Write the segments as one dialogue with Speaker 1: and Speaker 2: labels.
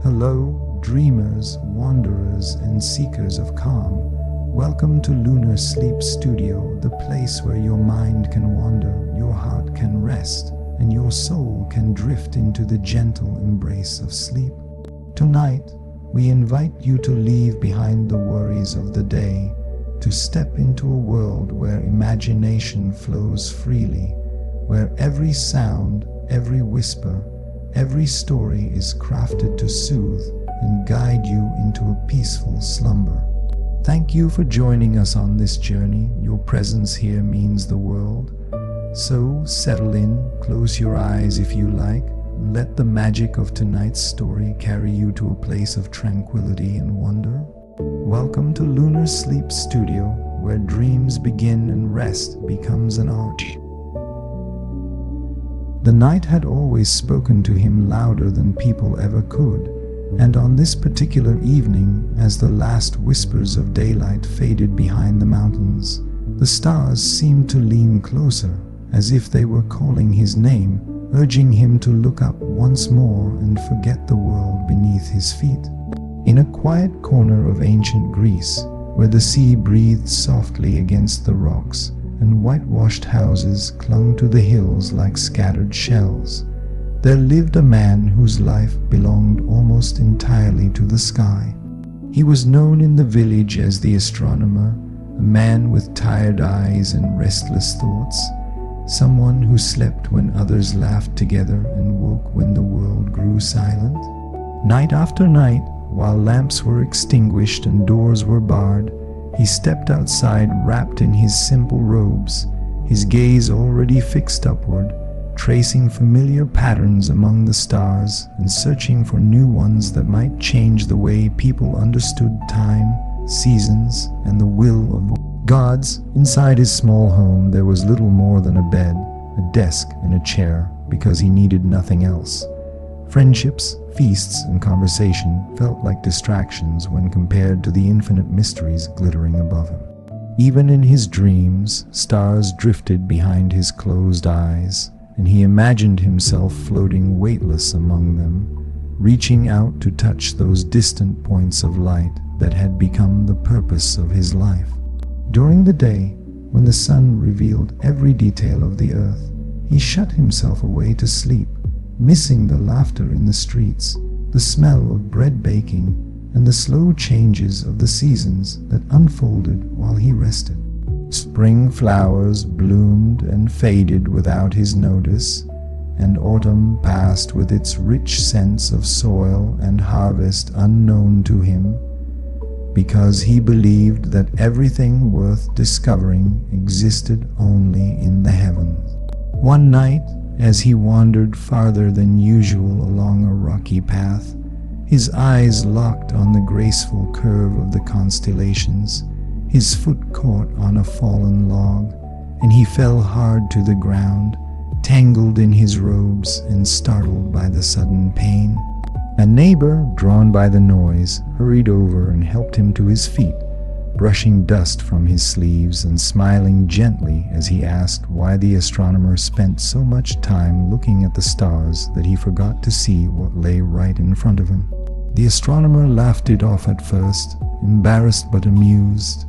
Speaker 1: Hello, dreamers, wanderers, and seekers of calm. Welcome to Lunar Sleep Studio, the place where your mind can wander, your heart can rest, and your soul can drift into the gentle embrace of sleep. Tonight, we invite you to leave behind the worries of the day, to step into a world where imagination flows freely, where every sound, every whisper, every story is crafted to soothe and guide you into a peaceful slumber. Thank you for joining us on this journey. Your presence here means the world. So settle in, close your eyes if you like, and let the magic of tonight's story carry you to a place of tranquility and wonder. Welcome to Lunar Sleep Studio, where dreams begin and rest becomes an art. The night had always spoken to him louder than people ever could, and on this particular evening, as the last whispers of daylight faded behind the mountains, the stars seemed to lean closer, as if they were calling his name, urging him to look up once more and forget the world beneath his feet. In a quiet corner of ancient Greece, where the sea breathed softly against the rocks, and whitewashed houses clung to the hills like scattered shells, there lived a man whose life belonged almost entirely to the sky. He was known in the village as the astronomer, a man with tired eyes and restless thoughts, someone who slept when others laughed together and woke when the world grew silent. Night after night, while lamps were extinguished and doors were barred, he stepped outside wrapped in his simple robes, his gaze already fixed upward, tracing familiar patterns among the stars and searching for new ones that might change the way people understood time, seasons, and the will of the gods. Inside his small home there was little more than a bed, a desk, and a chair, because he needed nothing else. Friendships, feasts, and conversation felt like distractions when compared to the infinite mysteries glittering above him. Even in his dreams, stars drifted behind his closed eyes, and he imagined himself floating weightless among them, reaching out to touch those distant points of light that had become the purpose of his life. During the day, when the sun revealed every detail of the earth, he shut himself away to sleep, missing the laughter in the streets, the smell of bread baking, and the slow changes of the seasons that unfolded while he rested. Spring flowers bloomed and faded without his notice, and autumn passed with its rich sense of soil and harvest unknown to him, because he believed that everything worth discovering existed only in the heavens. One night, as he wandered farther than usual along a rocky path, his eyes locked on the graceful curve of the constellations. His foot caught on a fallen log, and he fell hard to the ground, tangled in his robes and startled by the sudden pain. A neighbor, drawn by the noise, hurried over and helped him to his feet, brushing dust from his sleeves and smiling gently as he asked why the astronomer spent so much time looking at the stars that he forgot to see what lay right in front of him. The astronomer laughed it off at first, embarrassed but amused.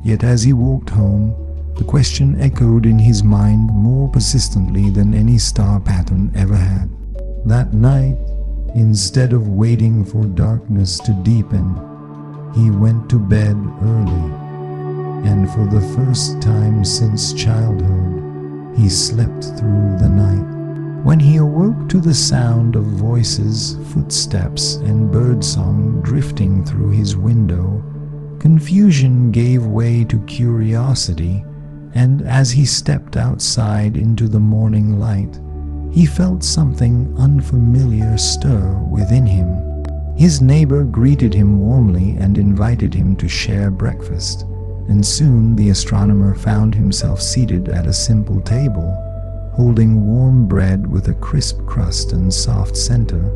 Speaker 1: Yet as he walked home, the question echoed in his mind more persistently than any star pattern ever had. That night, instead of waiting for darkness to deepen, he went to bed early, and for the first time since childhood, he slept through the night. When he awoke to the sound of voices, footsteps, and birdsong drifting through his window, confusion gave way to curiosity, and as he stepped outside into the morning light, he felt something unfamiliar stir within him. His neighbor greeted him warmly and invited him to share breakfast, and soon the astronomer found himself seated at a simple table, holding warm bread with a crisp crust and soft center,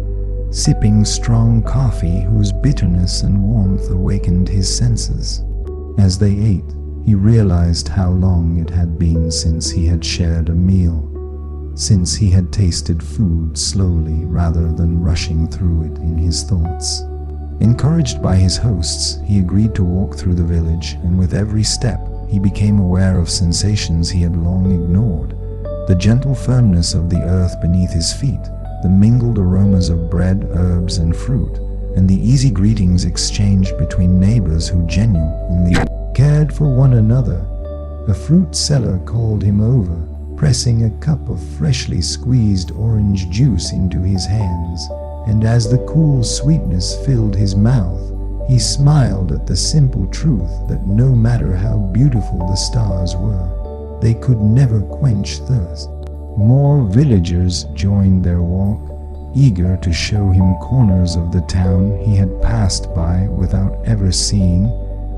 Speaker 1: sipping strong coffee whose bitterness and warmth awakened his senses. As they ate, he realized how long it had been since he had shared a meal. since he had tasted food slowly rather than rushing through it in his thoughts. Encouraged by his hosts, he agreed to walk through the village, and with every step, he became aware of sensations he had long ignored. The gentle firmness of the earth beneath his feet, the mingled aromas of bread, herbs, and fruit, and the easy greetings exchanged between neighbors who genuinely cared for one another. A fruit seller called him over, pressing a cup of freshly squeezed orange juice into his hands, and as the cool sweetness filled his mouth, he smiled at the simple truth that no matter how beautiful the stars were, they could never quench thirst. More villagers joined their walk, eager to show him corners of the town he had passed by without ever seeing,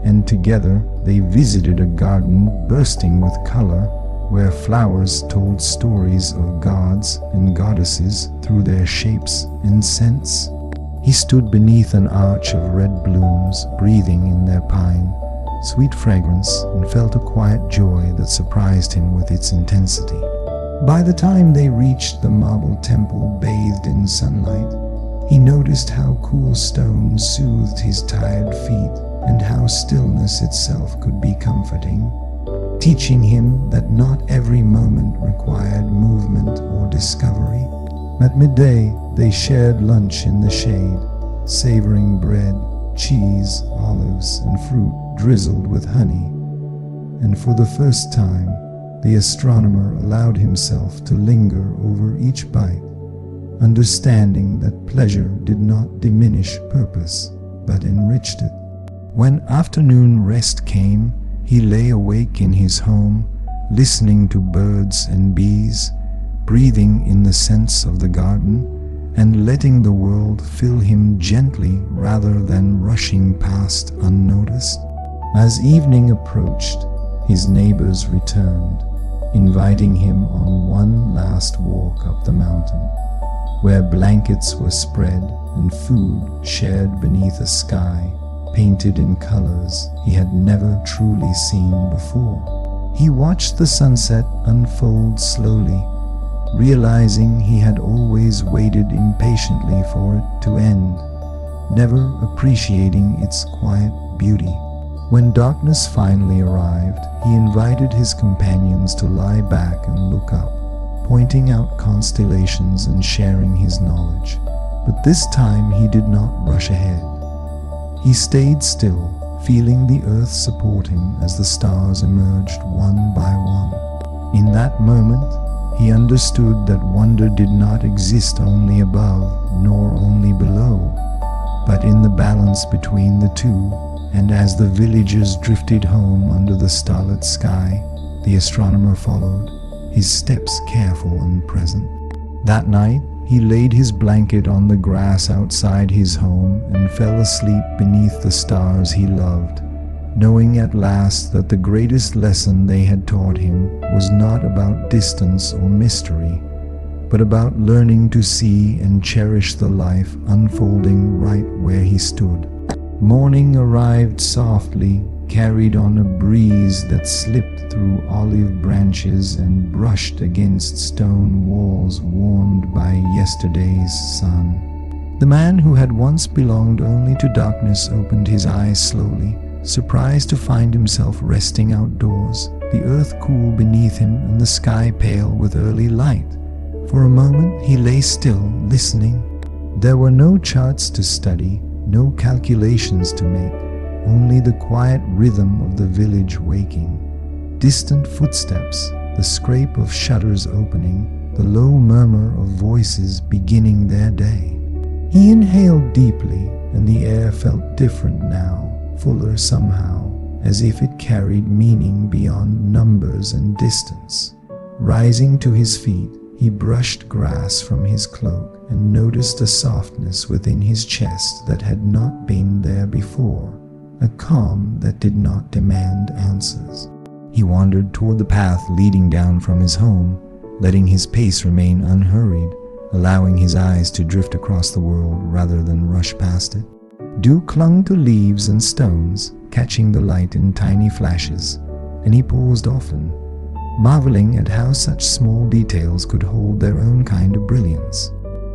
Speaker 1: and together they visited a garden bursting with color, where flowers told stories of gods and goddesses through their shapes and scents. He stood beneath an arch of red blooms, breathing in their pine, sweet fragrance, and felt a quiet joy that surprised him with its intensity. By the time they reached the marble temple bathed in sunlight, he noticed how cool stones soothed his tired feet and how stillness itself could be comforting, teaching him that not every moment required movement or discovery. At midday, they shared lunch in the shade, savoring bread, cheese, olives, and fruit drizzled with honey. And for the first time, the astronomer allowed himself to linger over each bite, understanding that pleasure did not diminish purpose, but enriched it. When afternoon rest came, he lay awake in his home, listening to birds and bees, breathing in the scents of the garden, and letting the world fill him gently rather than rushing past unnoticed. As evening approached, his neighbors returned, inviting him on one last walk up the mountain, where blankets were spread and food shared beneath a sky painted in colors he had never truly seen before. He watched the sunset unfold slowly, realizing he had always waited impatiently for it to end, never appreciating its quiet beauty. When darkness finally arrived, he invited his companions to lie back and look up, pointing out constellations and sharing his knowledge. But this time he did not rush ahead. He stayed still, feeling the earth support him as the stars emerged one by one. In that moment, he understood that wonder did not exist only above nor only below, but in the balance between the two. And as the villagers drifted home under the starlit sky, the astronomer followed, his steps careful and present. That night, he laid his blanket on the grass outside his home and fell asleep beneath the stars he loved, knowing at last that the greatest lesson they had taught him was not about distance or mystery, but about learning to see and cherish the life unfolding right where he stood. Morning arrived softly, carried on a breeze that slipped through olive branches and brushed against stone walls warmed by yesterday's sun. The man who had once belonged only to darkness opened his eyes slowly, surprised to find himself resting outdoors, the earth cool beneath him and the sky pale with early light. For a moment he lay still, listening. There were no charts to study, no calculations to make, only the quiet rhythm of the village waking. Distant footsteps, the scrape of shutters opening, the low murmur of voices beginning their day. He inhaled deeply, and the air felt different now, fuller somehow, as if it carried meaning beyond numbers and distance. Rising to his feet, he brushed grass from his cloak and noticed a softness within his chest that had not been there before, a calm that did not demand answers. He wandered toward the path leading down from his home, letting his pace remain unhurried, allowing his eyes to drift across the world rather than rush past it. Dew clung to leaves and stones, catching the light in tiny flashes, and he paused often, marveling at how such small details could hold their own kind of brilliance.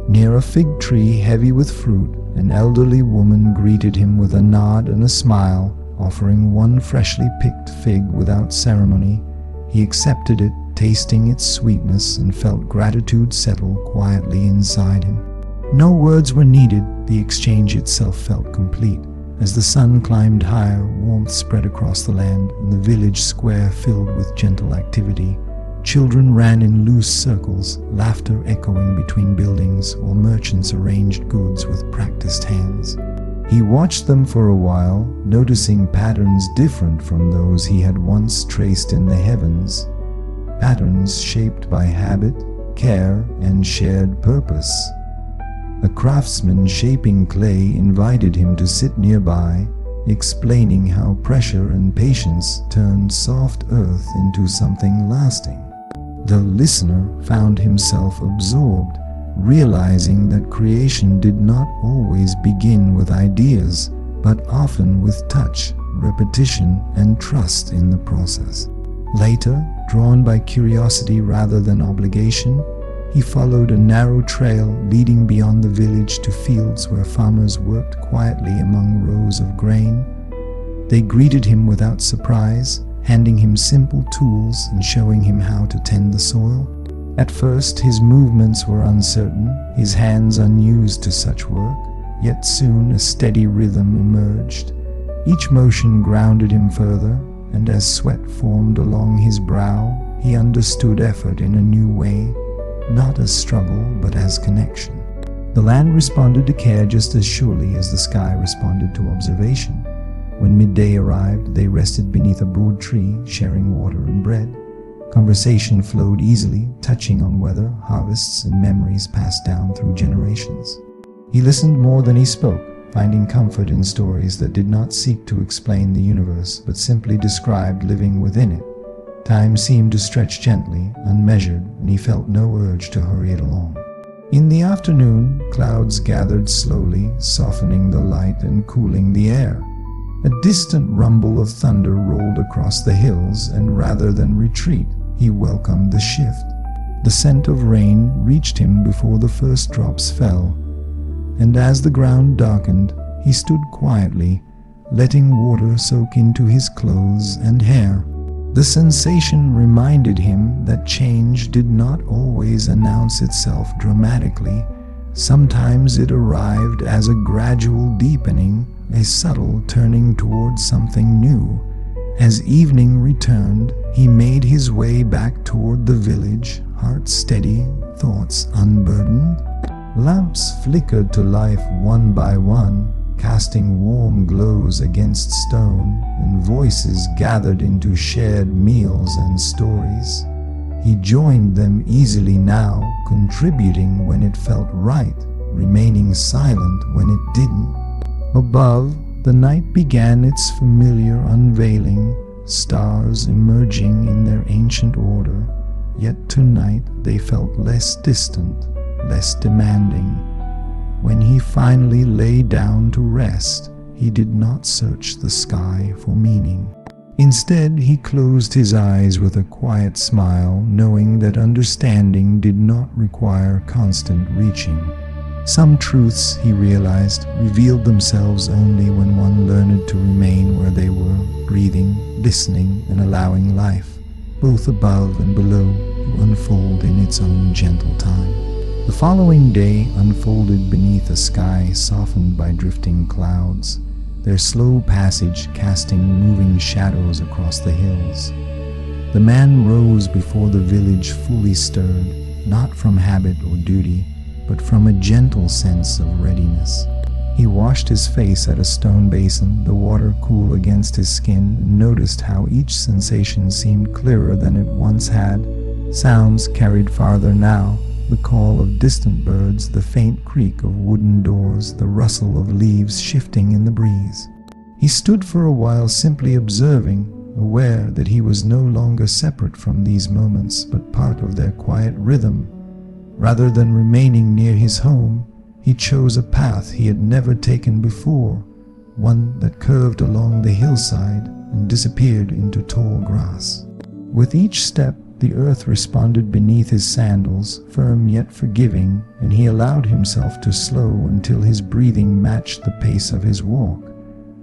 Speaker 1: Near a fig tree heavy with fruit, an elderly woman greeted him with a nod and a smile, offering one freshly picked fig without ceremony. He accepted it, tasting its sweetness, and felt gratitude settle quietly inside him. No words were needed, the exchange itself felt complete. As the sun climbed higher, warmth spread across the land, and the village square filled with gentle activity. Children ran in loose circles, laughter echoing between buildings, while merchants arranged goods with practiced hands. He watched them for a while, noticing patterns different from those he had once traced in the heavens. Patterns shaped by habit, care, and shared purpose. A craftsman shaping clay invited him to sit nearby, explaining how pressure and patience turned soft earth into something lasting. The listener found himself absorbed, realizing that creation did not always begin with ideas, but often with touch, repetition, and trust in the process. Later, drawn by curiosity rather than obligation, he followed a narrow trail leading beyond the village to fields where farmers worked quietly among rows of grain. They greeted him without surprise, handing him simple tools and showing him how to tend the soil. At first, his movements were uncertain, his hands unused to such work, yet soon a steady rhythm emerged. Each motion grounded him further, and as sweat formed along his brow, he understood effort in a new way, not as struggle, but as connection. The land responded to care just as surely as the sky responded to observation. When midday arrived, they rested beneath a broad tree, sharing water and bread. Conversation flowed easily, touching on weather, harvests, and memories passed down through generations. He listened more than he spoke, finding comfort in stories that did not seek to explain the universe, but simply described living within it. Time seemed to stretch gently, unmeasured, and he felt no urge to hurry it along. In the afternoon, clouds gathered slowly, softening the light and cooling the air. A distant rumble of thunder rolled across the hills, and rather than retreat, he welcomed the shift. The scent of rain reached him before the first drops fell, and as the ground darkened, he stood quietly, letting water soak into his clothes and hair. The sensation reminded him that change did not always announce itself dramatically. Sometimes it arrived as a gradual deepening, a subtle turning towards something new. As evening returned, he made his way back toward the village, heart steady, thoughts unburdened. Lamps flickered to life one by one, casting warm glows against stone, and voices gathered into shared meals and stories. He joined them easily now, contributing when it felt right, remaining silent when it didn't. Above, the night began its familiar unveiling, stars emerging in their ancient order, yet tonight they felt less distant, less demanding. When he finally lay down to rest, he did not search the sky for meaning. Instead, he closed his eyes with a quiet smile, knowing that understanding did not require constant reaching. Some truths, he realized, revealed themselves only when one learned to remain where they were, breathing, listening, and allowing life, both above and below, to unfold in its own gentle time. The following day unfolded beneath a sky softened by drifting clouds, their slow passage casting moving shadows across the hills. The man rose before the village fully stirred, not from habit or duty, but from a gentle sense of readiness. He washed his face at a stone basin, the water cool against his skin, and noticed how each sensation seemed clearer than it once had. Sounds carried farther now, the call of distant birds, the faint creak of wooden doors, the rustle of leaves shifting in the breeze. He stood for a while simply observing, aware that he was no longer separate from these moments, but part of their quiet rhythm. Rather than remaining near his home, he chose a path he had never taken before, one that curved along the hillside and disappeared into tall grass. With each step, the earth responded beneath his sandals, firm yet forgiving, and he allowed himself to slow until his breathing matched the pace of his walk.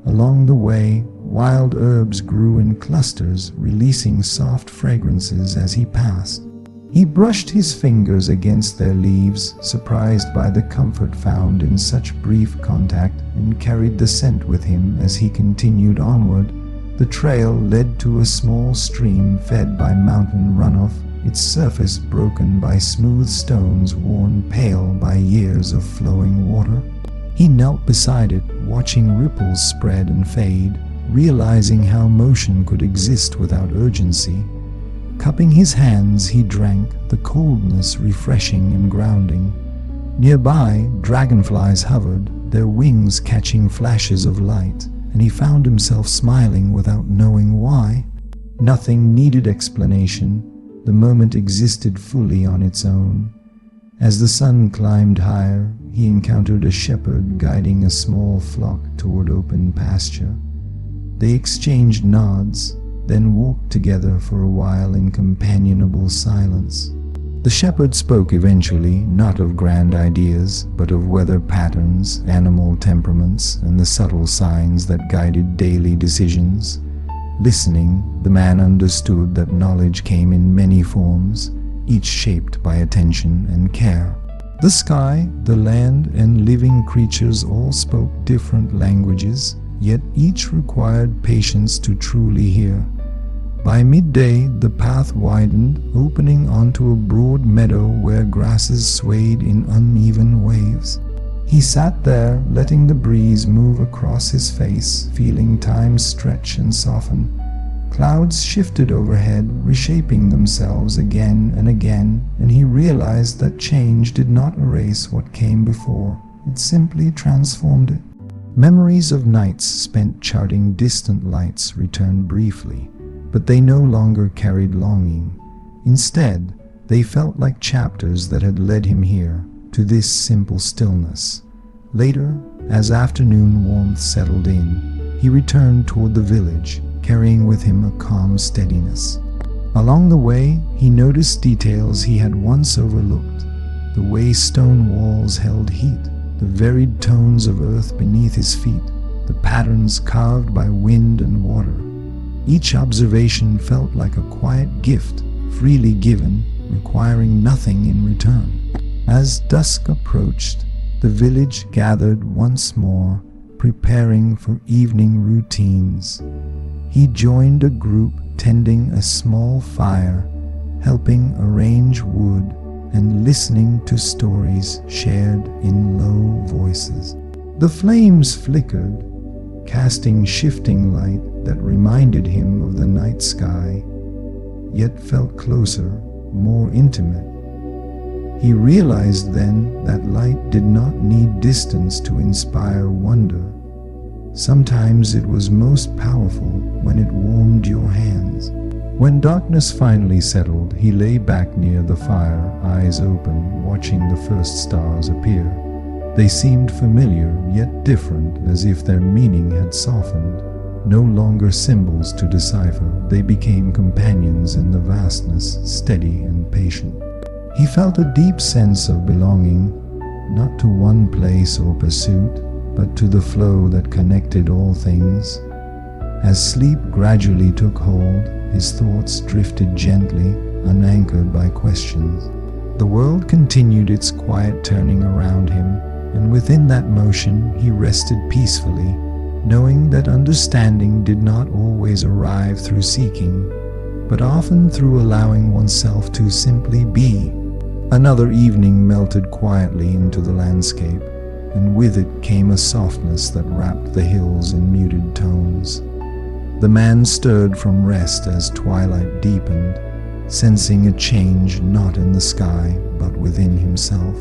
Speaker 1: Along the way, wild herbs grew in clusters, releasing soft fragrances as he passed. He brushed his fingers against their leaves, surprised by the comfort found in such brief contact, and carried the scent with him as he continued onward. The trail led to a small stream fed by mountain runoff, its surface broken by smooth stones worn pale by years of flowing water. He knelt beside it, watching ripples spread and fade, realizing how motion could exist without urgency. Cupping his hands, he drank, the coldness refreshing and grounding. Nearby, dragonflies hovered, their wings catching flashes of light, and he found himself smiling without knowing why. Nothing needed explanation. The moment existed fully on its own. As the sun climbed higher, he encountered a shepherd guiding a small flock toward open pasture. They exchanged nods, then walked together for a while in companionable silence. The shepherd spoke eventually, not of grand ideas, but of weather patterns, animal temperaments, and the subtle signs that guided daily decisions. Listening, the man understood that knowledge came in many forms, each shaped by attention and care. The sky, the land, and living creatures all spoke different languages, yet each required patience to truly hear. By midday, the path widened, opening onto a broad meadow where grasses swayed in uneven waves. He sat there, letting the breeze move across his face, feeling time stretch and soften. Clouds shifted overhead, reshaping themselves again and again, and he realized that change did not erase what came before. It simply transformed it. Memories of nights spent charting distant lights returned briefly, but they no longer carried longing. Instead, they felt like chapters that had led him here, to this simple stillness. Later, as afternoon warmth settled in, he returned toward the village, carrying with him a calm steadiness. Along the way, he noticed details he had once overlooked: the way stone walls held heat, the varied tones of earth beneath his feet, the patterns carved by wind and water. Each observation felt like a quiet gift, freely given, requiring nothing in return. As dusk approached, the village gathered once more, preparing for evening routines. He joined a group tending a small fire, helping arrange wood, and listening to stories shared in low voices. The flames flickered, casting shifting light that reminded him of the night sky, yet felt closer, more intimate. He realized then that light did not need distance to inspire wonder. Sometimes it was most powerful when it warmed your hands. When darkness finally settled, he lay back near the fire, eyes open, watching the first stars appear. They seemed familiar, yet different, as if their meaning had softened. No longer symbols to decipher, they became companions in the vastness, steady and patient. He felt a deep sense of belonging, not to one place or pursuit, but to the flow that connected all things. As sleep gradually took hold, his thoughts drifted gently, unanchored by questions. The world continued its quiet turning around him, and within that motion he rested peacefully, knowing that understanding did not always arrive through seeking, but often through allowing oneself to simply be. Another evening melted quietly into the landscape, and with it came a softness that wrapped the hills in muted tones. The man stirred from rest as twilight deepened, sensing a change not in the sky, but within himself.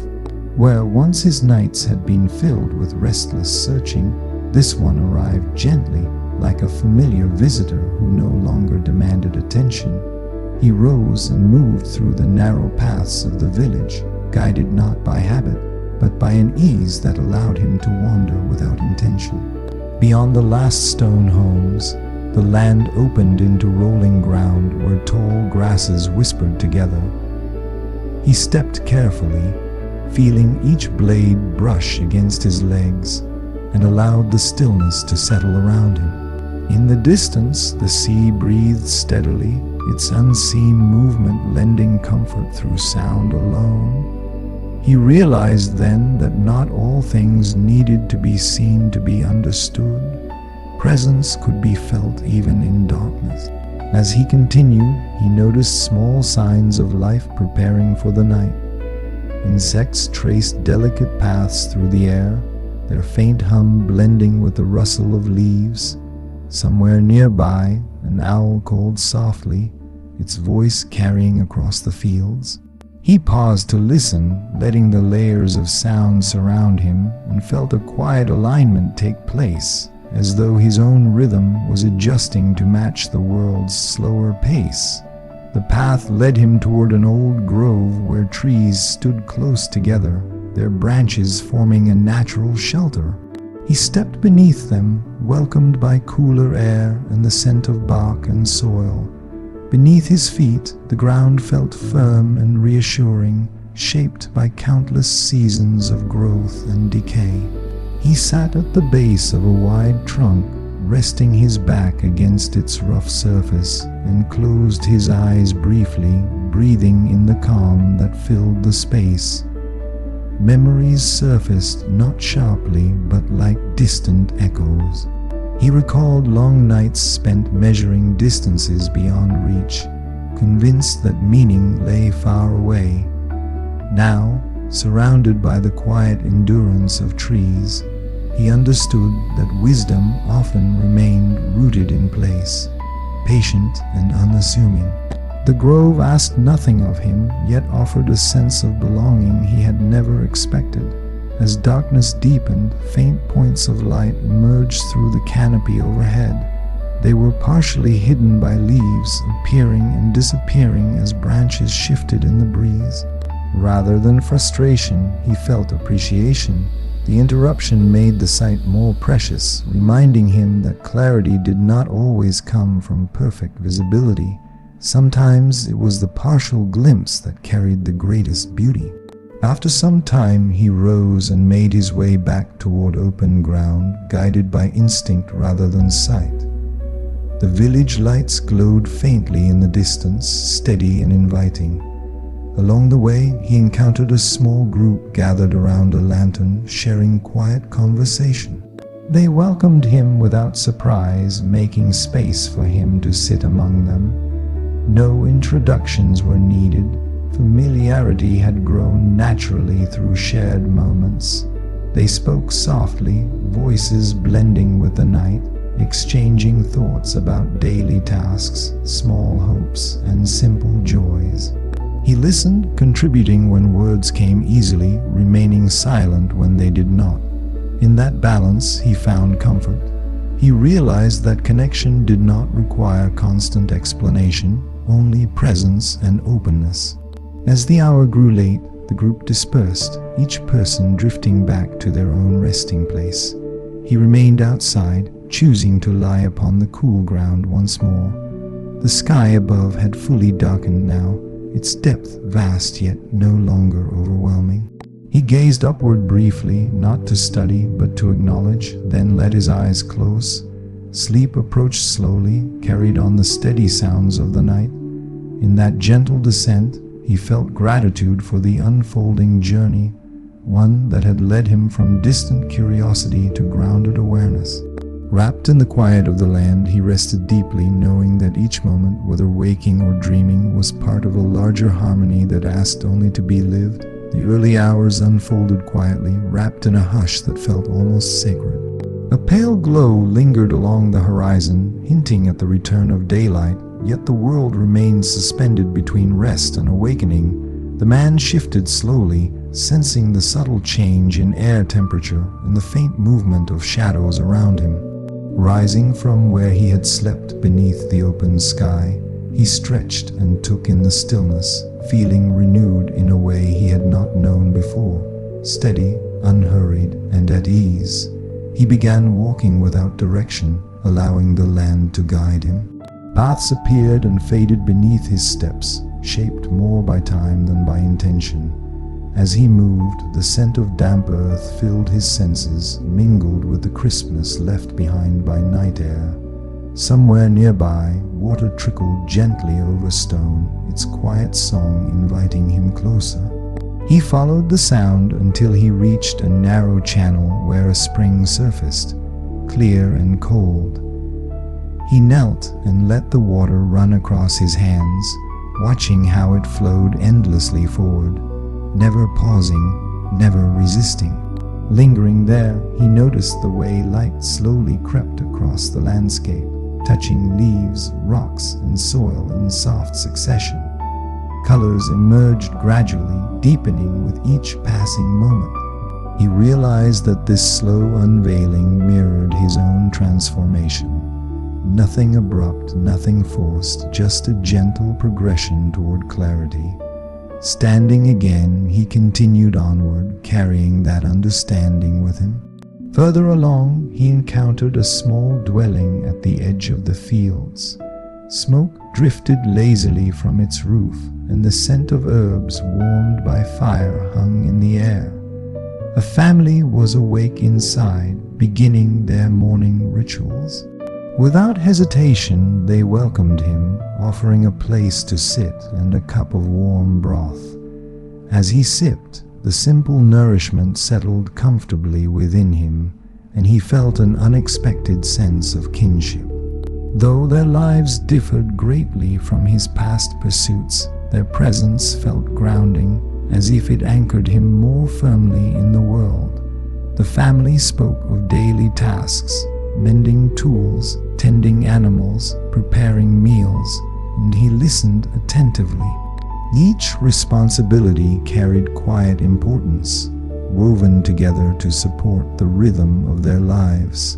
Speaker 1: Where once his nights had been filled with restless searching, this one arrived gently, like a familiar visitor who no longer demanded attention. He rose and moved through the narrow paths of the village, guided not by habit, but by an ease that allowed him to wander without intention. Beyond the last stone homes, The land opened into rolling ground where tall grasses whispered together. He stepped carefully, feeling each blade brush against his legs, and allowed the stillness to settle around him. In the distance, the sea breathed steadily, its unseen movement lending comfort through sound alone. He realized then that not all things needed to be seen to be understood. Presence could be felt even in darkness. As he continued, he noticed small signs of life preparing for the night. Insects traced delicate paths through the air, their faint hum blending with the rustle of leaves. Somewhere nearby, an owl called softly, its voice carrying across the fields. He paused to listen, letting the layers of sound surround him, and felt a quiet alignment take place, as though his own rhythm was adjusting to match the world's slower pace. The path led him toward an old grove where trees stood close together, their branches forming a natural shelter. He stepped beneath them, welcomed by cooler air and the scent of bark and soil. Beneath his feet, the ground felt firm and reassuring, shaped by countless seasons of growth and decay. He sat at the base of a wide trunk, resting his back against its rough surface, and closed his eyes briefly, breathing in the calm that filled the space. Memories surfaced not sharply, but like distant echoes. He recalled long nights spent measuring distances beyond reach, convinced that meaning lay far away. Now, surrounded by the quiet endurance of trees, he understood that wisdom often remained rooted in place, patient and unassuming. The grove asked nothing of him, yet offered a sense of belonging he had never expected. As darkness deepened, faint points of light emerged through the canopy overhead. They were partially hidden by leaves, appearing and disappearing as branches shifted in the breeze. Rather than frustration, he felt appreciation. The interruption made the sight more precious, reminding him that clarity did not always come from perfect visibility. Sometimes it was the partial glimpse that carried the greatest beauty. After some time, he rose and made his way back toward open ground, guided by instinct rather than sight. The village lights glowed faintly in the distance, steady and inviting. Along the way, he encountered a small group gathered around a lantern, sharing quiet conversation. They welcomed him without surprise, making space for him to sit among them. No introductions were needed. Familiarity had grown naturally through shared moments. They spoke softly, voices blending with the night, exchanging thoughts about daily tasks, small hopes, and simple joys. He listened, contributing when words came easily, remaining silent when they did not. In that balance, he found comfort. He realized that connection did not require constant explanation, only presence and openness. As the hour grew late, the group dispersed, each person drifting back to their own resting place. He remained outside, choosing to lie upon the cool ground once more. The sky above had fully darkened now, its depth vast yet no longer overwhelming. He gazed upward briefly, not to study, but to acknowledge, then let his eyes close. Sleep approached slowly, carried on the steady sounds of the night. In that gentle descent, he felt gratitude for the unfolding journey, one that had led him from distant curiosity to grounded awareness. Wrapped in the quiet of the land, he rested deeply, knowing that each moment, whether waking or dreaming, was part of a larger harmony that asked only to be lived. The early hours unfolded quietly, wrapped in a hush that felt almost sacred. A pale glow lingered along the horizon, hinting at the return of daylight, yet the world remained suspended between rest and awakening. The man shifted slowly, sensing the subtle change in air temperature and the faint movement of shadows around him. Rising from where he had slept beneath the open sky, he stretched and took in the stillness, feeling renewed in a way he had not known before. Steady, unhurried, and at ease, he began walking without direction, allowing the land to guide him. Paths appeared and faded beneath his steps, shaped more by time than by intention. As he moved, the scent of damp earth filled his senses, mingled with the crispness left behind by night air. Somewhere nearby, water trickled gently over stone, its quiet song inviting him closer. He followed the sound until he reached a narrow channel where a spring surfaced, clear and cold. He knelt and let the water run across his hands, watching how it flowed endlessly forward, never pausing, never resisting. Lingering there, he noticed the way light slowly crept across the landscape, touching leaves, rocks, and soil in soft succession. Colors emerged gradually, deepening with each passing moment. He realized that this slow unveiling mirrored his own transformation. Nothing abrupt, nothing forced, just a gentle progression toward clarity. Standing again, he continued onward, carrying that understanding with him. Further along, he encountered a small dwelling at the edge of the fields. Smoke drifted lazily from its roof, and the scent of herbs warmed by fire hung in the air. A family was awake inside, beginning their morning rituals. Without hesitation, they welcomed him, offering a place to sit and a cup of warm broth. As he sipped, the simple nourishment settled comfortably within him, and he felt an unexpected sense of kinship. Though their lives differed greatly from his past pursuits, their presence felt grounding, as if it anchored him more firmly in the world. The family spoke of daily tasks, mending tools, tending animals, preparing meals, and he listened attentively. Each responsibility carried quiet importance, woven together to support the rhythm of their lives.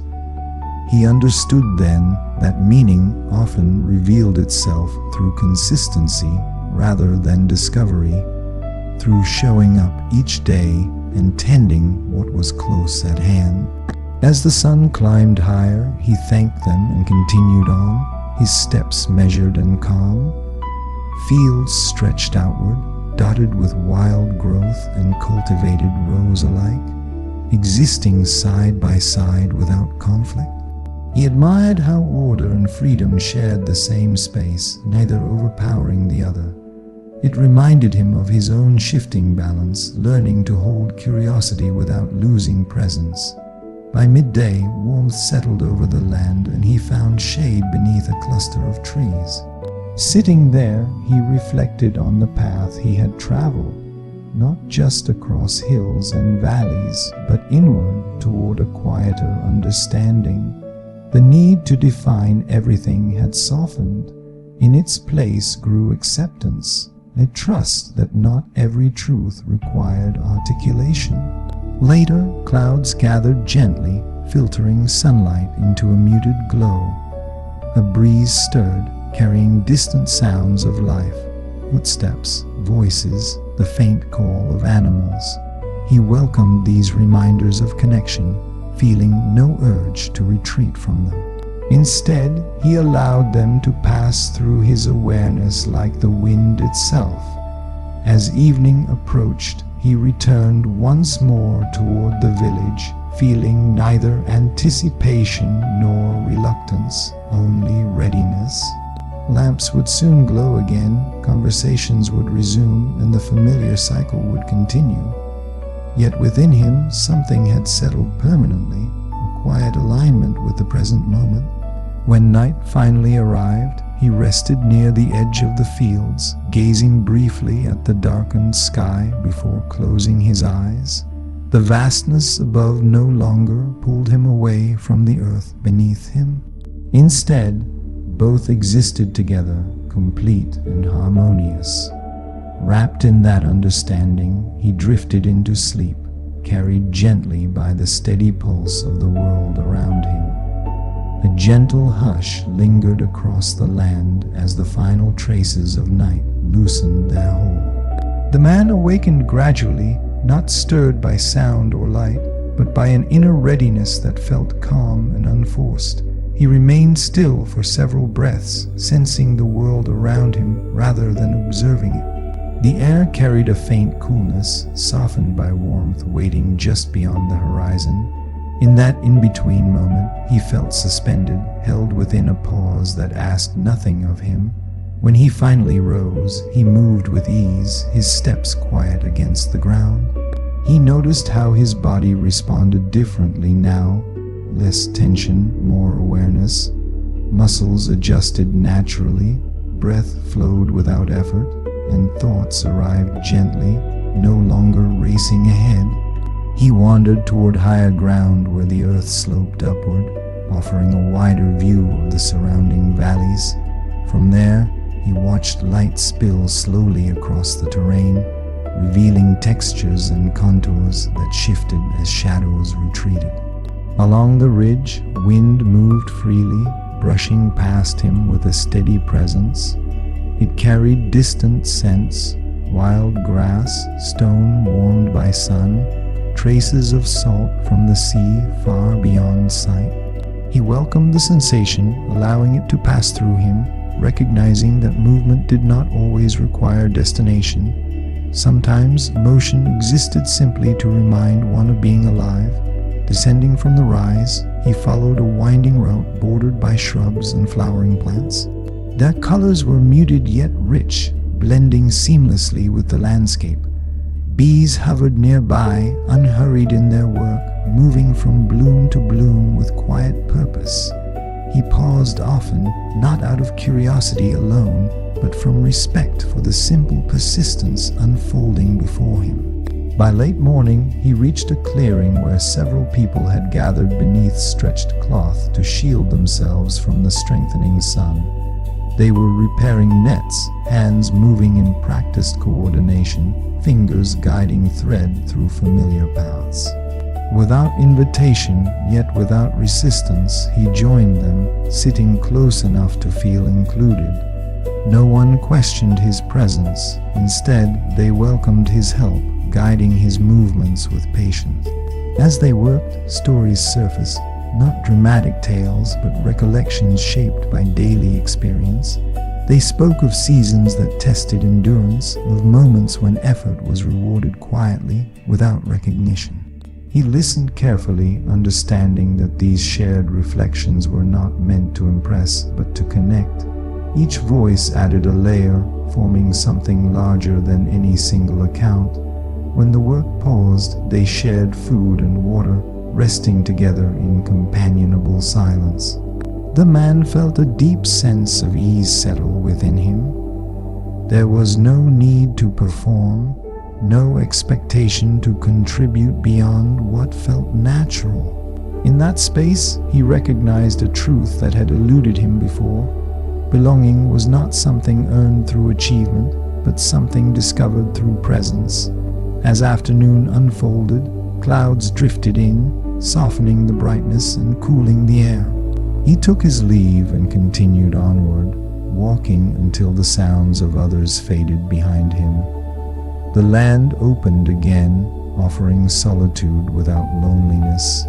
Speaker 1: He understood then that meaning often revealed itself through consistency rather than discovery, through showing up each day and tending what was close at hand. As the sun climbed higher, he thanked them and continued on, his steps measured and calm. Fields stretched outward, dotted with wild growth and cultivated rows alike, existing side by side without conflict. He admired how order and freedom shared the same space, neither overpowering the other. It reminded him of his own shifting balance, learning to hold curiosity without losing presence. By midday, warmth settled over the land, and he found shade beneath a cluster of trees. Sitting there, he reflected on the path he had traveled, not just across hills and valleys, but inward toward a quieter understanding. The need to define everything had softened. In its place grew acceptance, a trust that not every truth required articulation. Later, clouds gathered gently, filtering sunlight into a muted glow. A breeze stirred, carrying distant sounds of life, footsteps, voices, the faint call of animals. He welcomed these reminders of connection, feeling no urge to retreat from them. Instead, he allowed them to pass through his awareness like the wind itself. As evening approached, he returned once more toward the village, feeling neither anticipation nor reluctance, only readiness. Lamps would soon glow again, conversations would resume, and the familiar cycle would continue. Yet within him, something had settled permanently, a quiet alignment with the present moment. When night finally arrived, he rested near the edge of the fields, gazing briefly at the darkened sky before closing his eyes. The vastness above no longer pulled him away from the earth beneath him. Instead, both existed together, complete and harmonious. Wrapped in that understanding, he drifted into sleep, carried gently by the steady pulse of the world around him. A gentle hush lingered across the land as the final traces of night loosened their hold. The man awakened gradually, not stirred by sound or light, but by an inner readiness that felt calm and unforced. He remained still for several breaths, sensing the world around him rather than observing it. The air carried a faint coolness, softened by warmth waiting just beyond the horizon. In that in-between moment, he felt suspended, held within a pause that asked nothing of him. When he finally rose, he moved with ease, his steps quiet against the ground. He noticed how his body responded differently now. Less tension, more awareness. Muscles adjusted naturally, breath flowed without effort, and thoughts arrived gently, no longer racing ahead. He wandered toward higher ground where the earth sloped upward, offering a wider view of the surrounding valleys. From there, he watched light spill slowly across the terrain, revealing textures and contours that shifted as shadows retreated. Along the ridge, wind moved freely, brushing past him with a steady presence. It carried distant scents, wild grass, stone warmed by sun, traces of salt from the sea far beyond sight. He welcomed the sensation, allowing it to pass through him, recognizing that movement did not always require destination. Sometimes motion existed simply to remind one of being alive. Descending from the rise, he followed a winding route bordered by shrubs and flowering plants. Their colors were muted yet rich, blending seamlessly with the landscape. Bees hovered nearby, unhurried in their work, moving from bloom to bloom with quiet purpose. He paused often, not out of curiosity alone, but from respect for the simple persistence unfolding before him. By late morning, he reached a clearing where several people had gathered beneath stretched cloth to shield themselves from the strengthening sun. They were repairing nets, hands moving in practiced coordination, fingers guiding thread through familiar paths. Without invitation, yet without resistance, he joined them, sitting close enough to feel included. No one questioned his presence. Instead, they welcomed his help, guiding his movements with patience. As they worked, stories surfaced, not dramatic tales, but recollections shaped by daily experience. They spoke of seasons that tested endurance, of moments when effort was rewarded quietly, without recognition. He listened carefully, understanding that these shared reflections were not meant to impress, but to connect. Each voice added a layer, forming something larger than any single account. When the work paused, they shared food and water, resting together in companionable silence. The man felt a deep sense of ease settle within him. There was no need to perform, no expectation to contribute beyond what felt natural. In that space, he recognized a truth that had eluded him before. Belonging was not something earned through achievement, but something discovered through presence. As afternoon unfolded, clouds drifted in, softening the brightness and cooling the air. He took his leave and continued onward, walking until the sounds of others faded behind him. The land opened again, offering solitude without loneliness.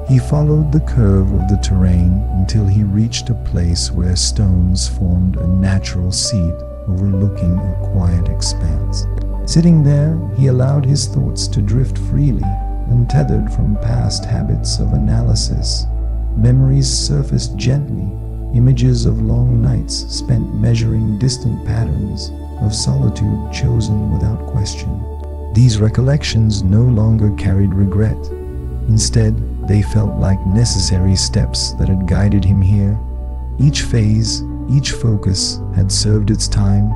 Speaker 1: He followed the curve of the terrain until he reached a place where stones formed a natural seat overlooking a quiet expanse. Sitting there, he allowed his thoughts to drift freely, untethered from past habits of analysis. Memories surfaced gently, images of long nights spent measuring distant patterns, of solitude chosen without question. These recollections no longer carried regret. Instead, they felt like necessary steps that had guided him here. Each phase, each focus had served its time.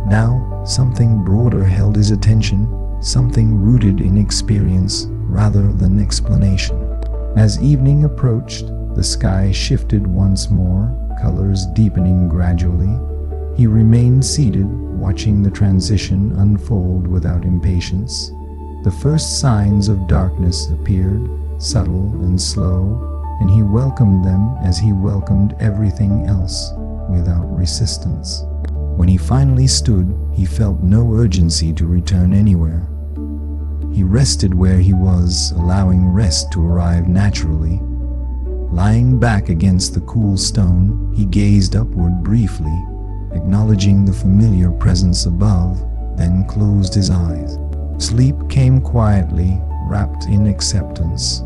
Speaker 1: Now, something broader held his attention, something rooted in experience rather than explanation. As evening approached, the sky shifted once more, colors deepening gradually. He remained seated, watching the transition unfold without impatience. The first signs of darkness appeared, subtle and slow, and he welcomed them as he welcomed everything else, without resistance. When he finally stood, he felt no urgency to return anywhere. He rested where he was, allowing rest to arrive naturally. Lying back against the cool stone, he gazed upward briefly, acknowledging the familiar presence above, then closed his eyes. Sleep came quietly, wrapped in acceptance.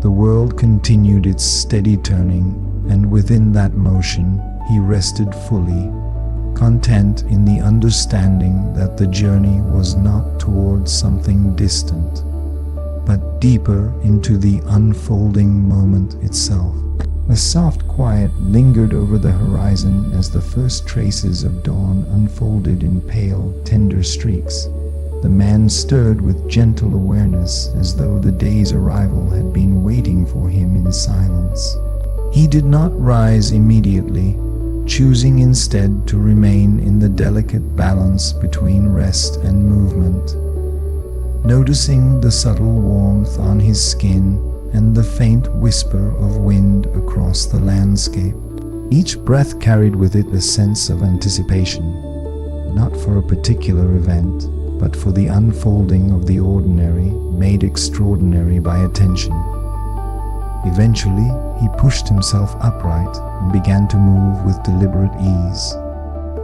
Speaker 1: The world continued its steady turning, and within that motion, he rested fully, content in the understanding that the journey was not towards something distant, but deeper into the unfolding moment itself. A soft quiet lingered over the horizon as the first traces of dawn unfolded in pale, tender streaks. The man stirred with gentle awareness, as though the day's arrival had been waiting for him in silence. He did not rise immediately, choosing instead to remain in the delicate balance between rest and movement, noticing the subtle warmth on his skin and the faint whisper of wind across the landscape. Each breath carried with it a sense of anticipation, not for a particular event, but for the unfolding of the ordinary, made extraordinary by attention. Eventually, he pushed himself upright and began to move with deliberate ease,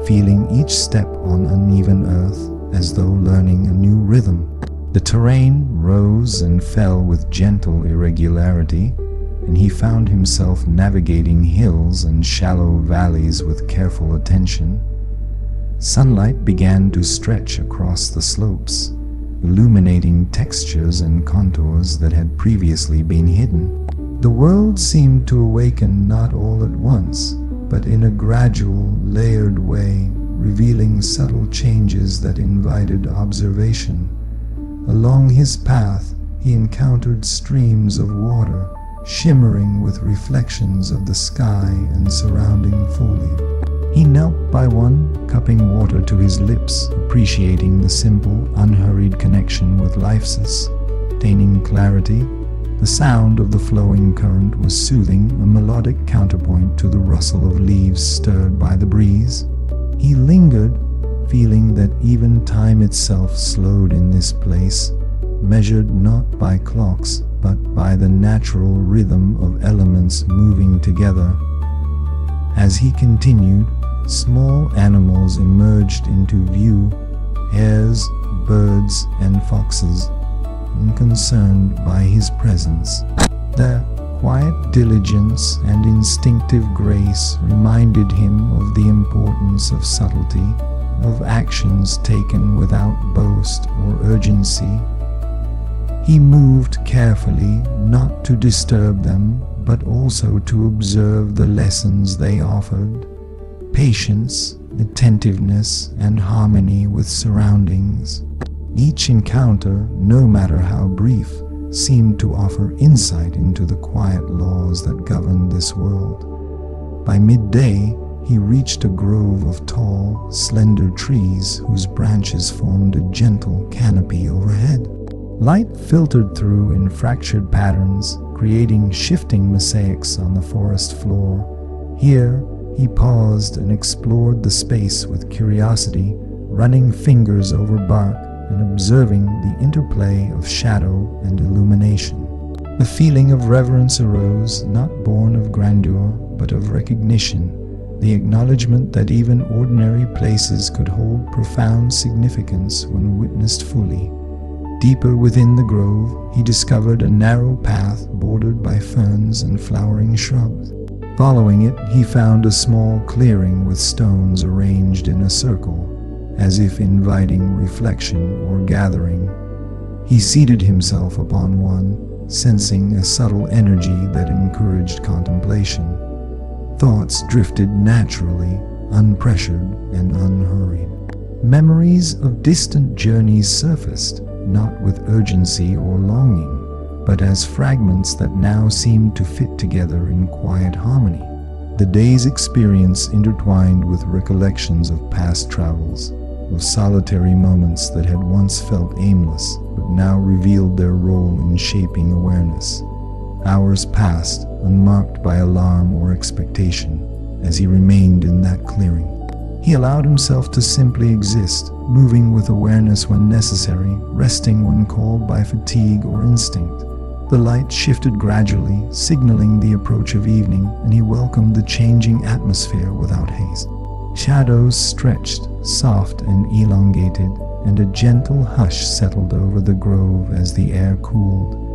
Speaker 1: feeling each step on uneven earth as though learning a new rhythm. The terrain rose and fell with gentle irregularity, and he found himself navigating hills and shallow valleys with careful attention. Sunlight began to stretch across the slopes, illuminating textures and contours that had previously been hidden. The world seemed to awaken not all at once, but in a gradual, layered way, revealing subtle changes that invited observation. Along his path, he encountered streams of water, shimmering with reflections of the sky and surrounding foliage. He knelt by one, cupping water to his lips, appreciating the simple, unhurried connection with life's sustaining clarity. The sound of the flowing current was soothing, a melodic counterpoint to the rustle of leaves stirred by the breeze. He lingered, feeling that even time itself slowed in this place, measured not by clocks, but by the natural rhythm of elements moving together. As he continued, small animals emerged into view, hares, birds, and foxes, unconcerned by his presence. Their quiet diligence and instinctive grace reminded him of the importance of subtlety, of actions taken without boast or urgency. He moved carefully, not to disturb them, but also to observe the lessons they offered: patience, attentiveness, and harmony with surroundings. Each encounter, no matter how brief, seemed to offer insight into the quiet laws that govern this world. By midday, he reached a grove of tall, slender trees whose branches formed a gentle canopy overhead. Light filtered through in fractured patterns, creating shifting mosaics on the forest floor. Here, he paused and explored the space with curiosity, running fingers over bark and observing the interplay of shadow and illumination. A feeling of reverence arose, not born of grandeur, but of recognition, the acknowledgement that even ordinary places could hold profound significance when witnessed fully. Deeper within the grove, he discovered a narrow path bordered by ferns and flowering shrubs. Following it, he found a small clearing with stones arranged in a circle, as if inviting reflection or gathering. He seated himself upon one, sensing a subtle energy that encouraged contemplation. Thoughts drifted naturally, unpressured and unhurried. Memories of distant journeys surfaced, not with urgency or longing, but as fragments that now seemed to fit together in quiet harmony. The day's experience intertwined with recollections of past travels, of solitary moments that had once felt aimless, but now revealed their role in shaping awareness. Hours passed, unmarked by alarm or expectation, as he remained in that clearing. He allowed himself to simply exist, moving with awareness when necessary, resting when called by fatigue or instinct. The light shifted gradually, signaling the approach of evening, and he welcomed the changing atmosphere without haste. Shadows stretched, soft and elongated, and a gentle hush settled over the grove as the air cooled.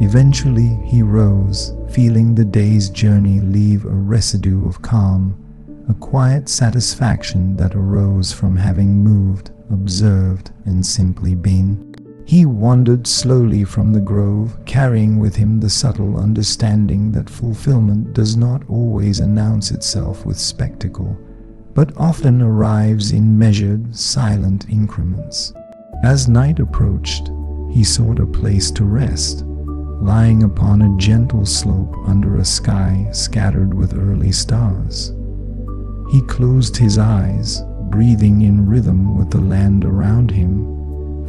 Speaker 1: Eventually he rose, feeling the day's journey leave a residue of calm, a quiet satisfaction that arose from having moved, observed, and simply been. He wandered slowly from the grove, carrying with him the subtle understanding that fulfillment does not always announce itself with spectacle, but often arrives in measured, silent increments. As night approached, he sought a place to rest, lying upon a gentle slope under a sky scattered with early stars. He closed his eyes, breathing in rhythm with the land around him,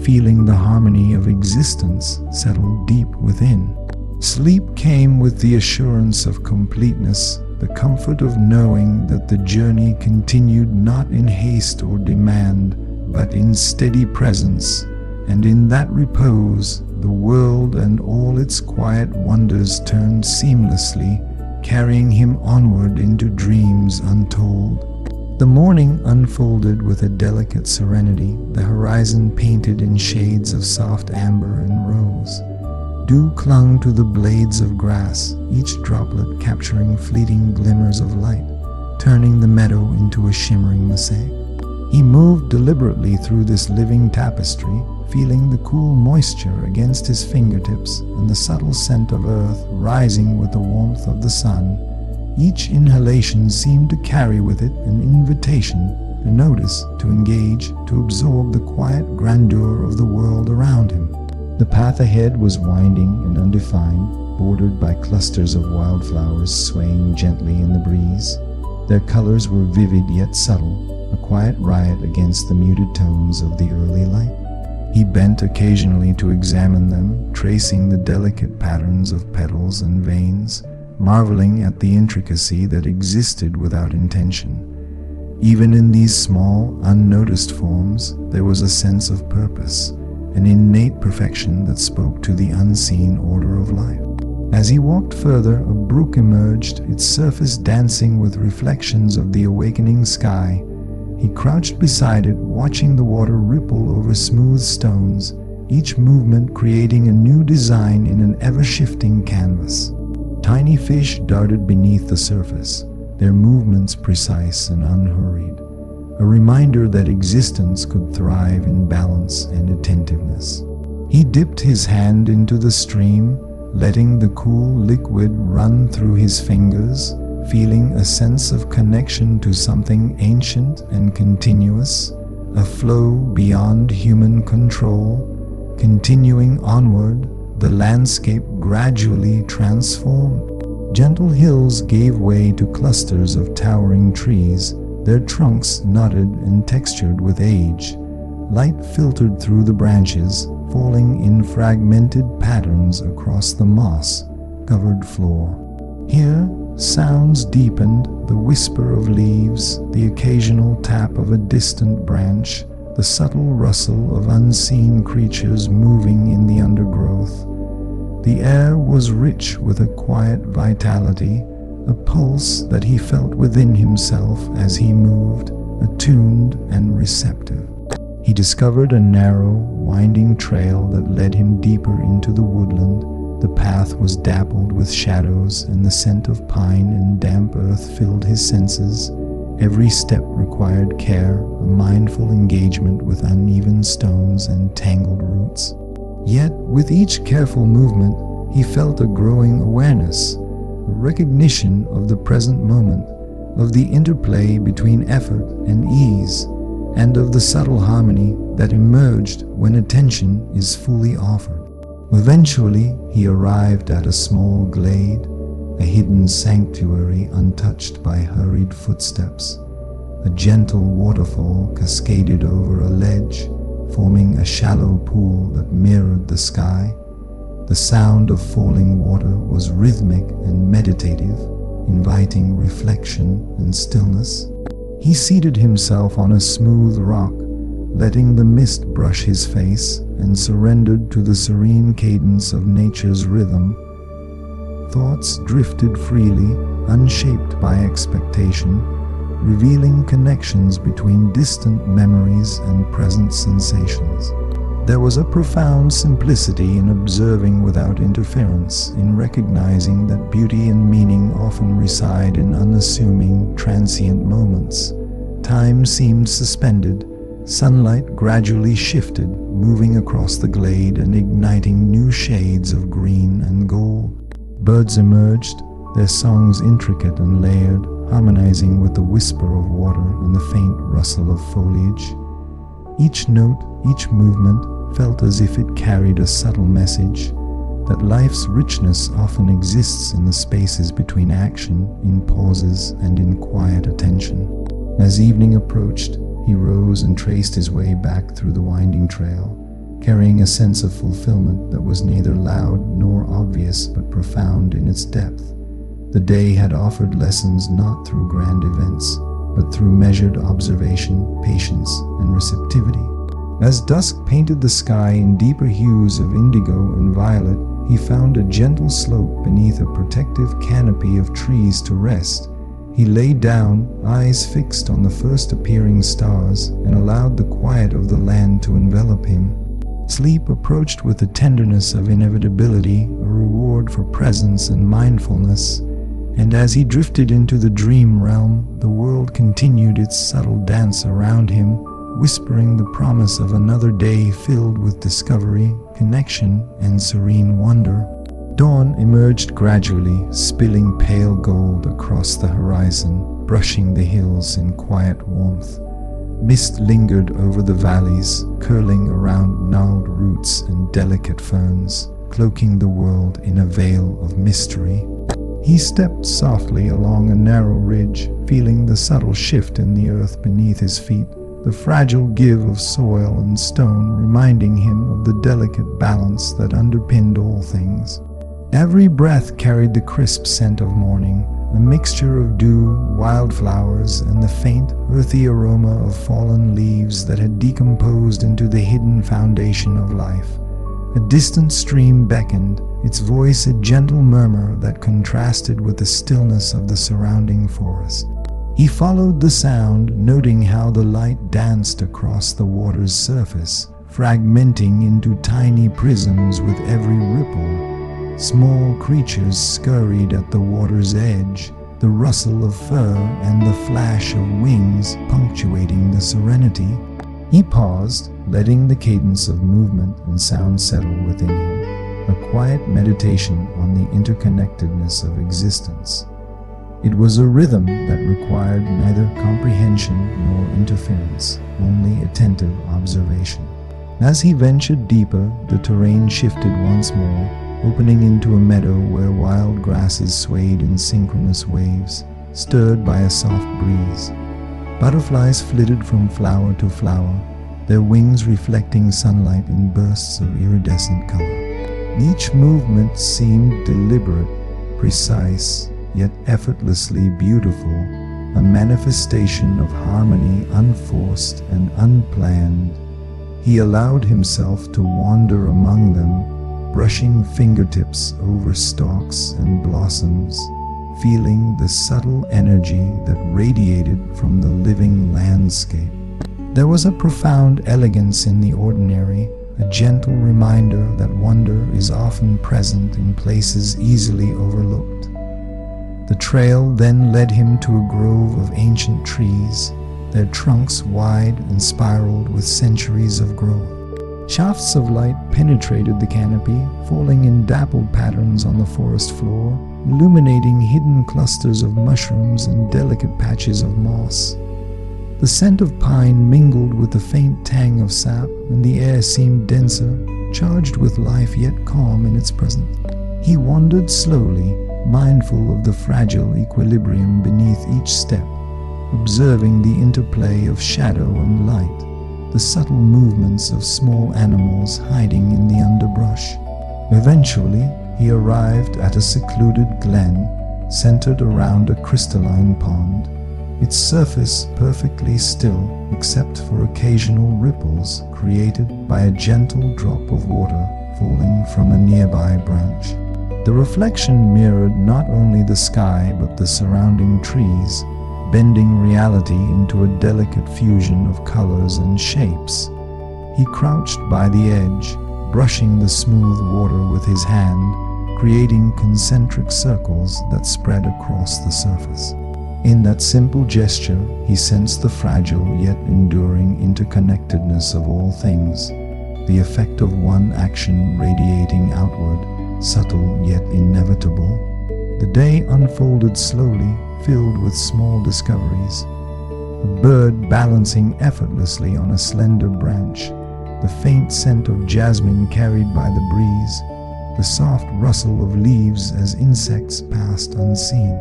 Speaker 1: feeling the harmony of existence settle deep within. Sleep came with the assurance of completeness, the comfort of knowing that the journey continued not in haste or demand, but in steady presence, and in that repose, the world and all its quiet wonders turned seamlessly, carrying him onward into dreams untold. The morning unfolded with a delicate serenity, the horizon painted in shades of soft amber and rose. Dew clung to the blades of grass, each droplet capturing fleeting glimmers of light, turning the meadow into a shimmering mosaic. He moved deliberately through this living tapestry, feeling the cool moisture against his fingertips and the subtle scent of earth rising with the warmth of the sun. Each inhalation seemed to carry with it an invitation to notice, to engage, to absorb the quiet grandeur of the world around him. The path ahead was winding and undefined, bordered by clusters of wildflowers swaying gently in the breeze. Their colors were vivid yet subtle, a quiet riot against the muted tones of the early light. He bent occasionally to examine them, tracing the delicate patterns of petals and veins, marveling at the intricacy that existed without intention. Even in these small, unnoticed forms, there was a sense of purpose, an innate perfection that spoke to the unseen order of life. As he walked further, a brook emerged, its surface dancing with reflections of the awakening sky. He crouched beside it, watching the water ripple over smooth stones, each movement creating a new design in an ever-shifting canvas. Tiny fish darted beneath the surface, their movements precise and unhurried, a reminder that existence could thrive in balance and attentiveness. He dipped his hand into the stream, letting the cool liquid run through his fingers, feeling a sense of connection to something ancient and continuous, a flow beyond human control. Continuing onward, the landscape gradually transformed. Gentle hills gave way to clusters of towering trees, their trunks knotted and textured with age. Light filtered through the branches, falling in fragmented patterns across the moss-covered floor. Here, sounds deepened, the whisper of leaves, the occasional tap of a distant branch, the subtle rustle of unseen creatures moving in the undergrowth. The air was rich with a quiet vitality, a pulse that he felt within himself as he moved, attuned and receptive. He discovered a narrow, winding trail that led him deeper into the woodland. The path was dappled with shadows, and the scent of pine and damp earth filled his senses. Every step required care, a mindful engagement with uneven stones and tangled roots. Yet, with each careful movement, he felt a growing awareness, a recognition of the present moment, of the interplay between effort and ease, and of the subtle harmony that emerged when attention is fully offered. Eventually, he arrived at a small glade, a hidden sanctuary untouched by hurried footsteps. A gentle waterfall cascaded over a ledge, forming a shallow pool that mirrored the sky. The sound of falling water was rhythmic and meditative, inviting reflection and stillness. He seated himself on a smooth rock, letting the mist brush his face, and surrendered to the serene cadence of nature's rhythm. Thoughts drifted freely, unshaped by expectation, revealing connections between distant memories and present sensations. There was a profound simplicity in observing without interference, in recognizing that beauty and meaning often reside in unassuming, transient moments. Time seemed suspended. Sunlight gradually shifted, moving across the glade and igniting new shades of green and gold. Birds emerged, their songs intricate and layered, harmonizing with the whisper of water and the faint rustle of foliage. Each note, each movement, felt as if it carried a subtle message that life's richness often exists in the spaces between action, in pauses, and in quiet attention. As evening approached, he rose and traced his way back through the winding trail, carrying a sense of fulfillment that was neither loud nor obvious but profound in its depth. The day had offered lessons not through grand events, but through measured observation, patience, and receptivity. As dusk painted the sky in deeper hues of indigo and violet, he found a gentle slope beneath a protective canopy of trees to rest. He lay down, eyes fixed on the first appearing stars, and allowed the quiet of the land to envelop him. Sleep approached with the tenderness of inevitability, a reward for presence and mindfulness. And as he drifted into the dream realm, the world continued its subtle dance around him, whispering the promise of another day filled with discovery, connection, and serene wonder. Dawn emerged gradually, spilling pale gold across the horizon, brushing the hills in quiet warmth. Mist lingered over the valleys, curling around gnarled roots and delicate ferns, cloaking the world in a veil of mystery. He stepped softly along a narrow ridge, feeling the subtle shift in the earth beneath his feet, the fragile give of soil and stone reminding him of the delicate balance that underpinned all things. Every breath carried the crisp scent of morning, a mixture of dew, wildflowers, and the faint, earthy aroma of fallen leaves that had decomposed into the hidden foundation of life. A distant stream beckoned, its voice a gentle murmur that contrasted with the stillness of the surrounding forest. He followed the sound, noting how the light danced across the water's surface, fragmenting into tiny prisms with every ripple. Small creatures scurried at the water's edge, the rustle of fur and the flash of wings punctuating the serenity. He paused, letting the cadence of movement and sound settle within him, a quiet meditation on the interconnectedness of existence. It was a rhythm that required neither comprehension nor interference, only attentive observation. As he ventured deeper, the terrain shifted once more, opening into a meadow where wild grasses swayed in synchronous waves, stirred by a soft breeze. Butterflies flitted from flower to flower, their wings reflecting sunlight in bursts of iridescent color. Each movement seemed deliberate, precise, yet effortlessly beautiful, a manifestation of harmony unforced and unplanned. He allowed himself to wander among them, brushing fingertips over stalks and blossoms, feeling the subtle energy that radiated from the living landscape. There was a profound elegance in the ordinary, a gentle reminder that wonder is often present in places easily overlooked. The trail then led him to a grove of ancient trees, their trunks wide and spiraled with centuries of growth. Shafts of light penetrated the canopy, falling in dappled patterns on the forest floor, illuminating hidden clusters of mushrooms and delicate patches of moss. The scent of pine mingled with the faint tang of sap, and the air seemed denser, charged with life yet calm in its presence. He wandered slowly, mindful of the fragile equilibrium beneath each step, observing the interplay of shadow and light, the subtle movements of small animals hiding in the underbrush. Eventually, he arrived at a secluded glen, centered around a crystalline pond. its surface perfectly still except for occasional ripples created by a gentle drop of water falling from a nearby branch. The reflection mirrored not only the sky but the surrounding trees, bending reality into a delicate fusion of colors and shapes. He crouched by the edge, brushing the smooth water with his hand, creating concentric circles that spread across the surface. In that simple gesture, he sensed the fragile yet enduring interconnectedness of all things, the effect of one action radiating outward, subtle yet inevitable. The day unfolded slowly, filled with small discoveries. A bird balancing effortlessly on a slender branch, the faint scent of jasmine carried by the breeze, the soft rustle of leaves as insects passed unseen.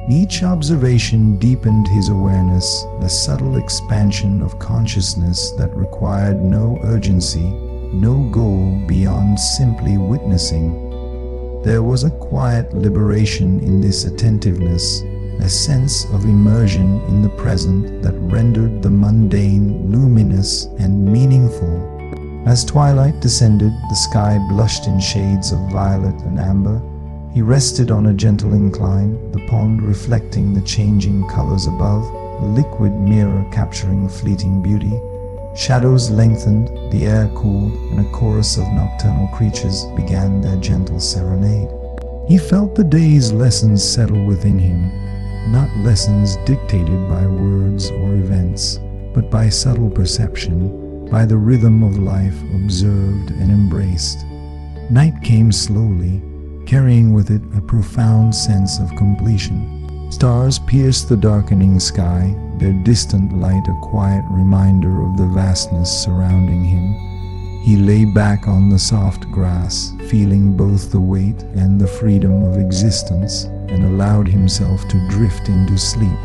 Speaker 1: Each observation deepened his awareness, a subtle expansion of consciousness that required no urgency, no goal beyond simply witnessing. There was a quiet liberation in this attentiveness, a sense of immersion in the present that rendered the mundane luminous and meaningful. As twilight descended, the sky blushed in shades of violet and amber. He rested on a gentle incline, the pond reflecting the changing colors above, a liquid mirror capturing fleeting beauty. Shadows lengthened, the air cooled, and a chorus of nocturnal creatures began their gentle serenade. He felt the day's lessons settle within him, not lessons dictated by words or events, but by subtle perception, by the rhythm of life observed and embraced. Night came slowly, carrying with it a profound sense of completion. Stars pierced the darkening sky, their distant light a quiet reminder of the vastness surrounding him. He lay back on the soft grass, feeling both the weight and the freedom of existence, and allowed himself to drift into sleep,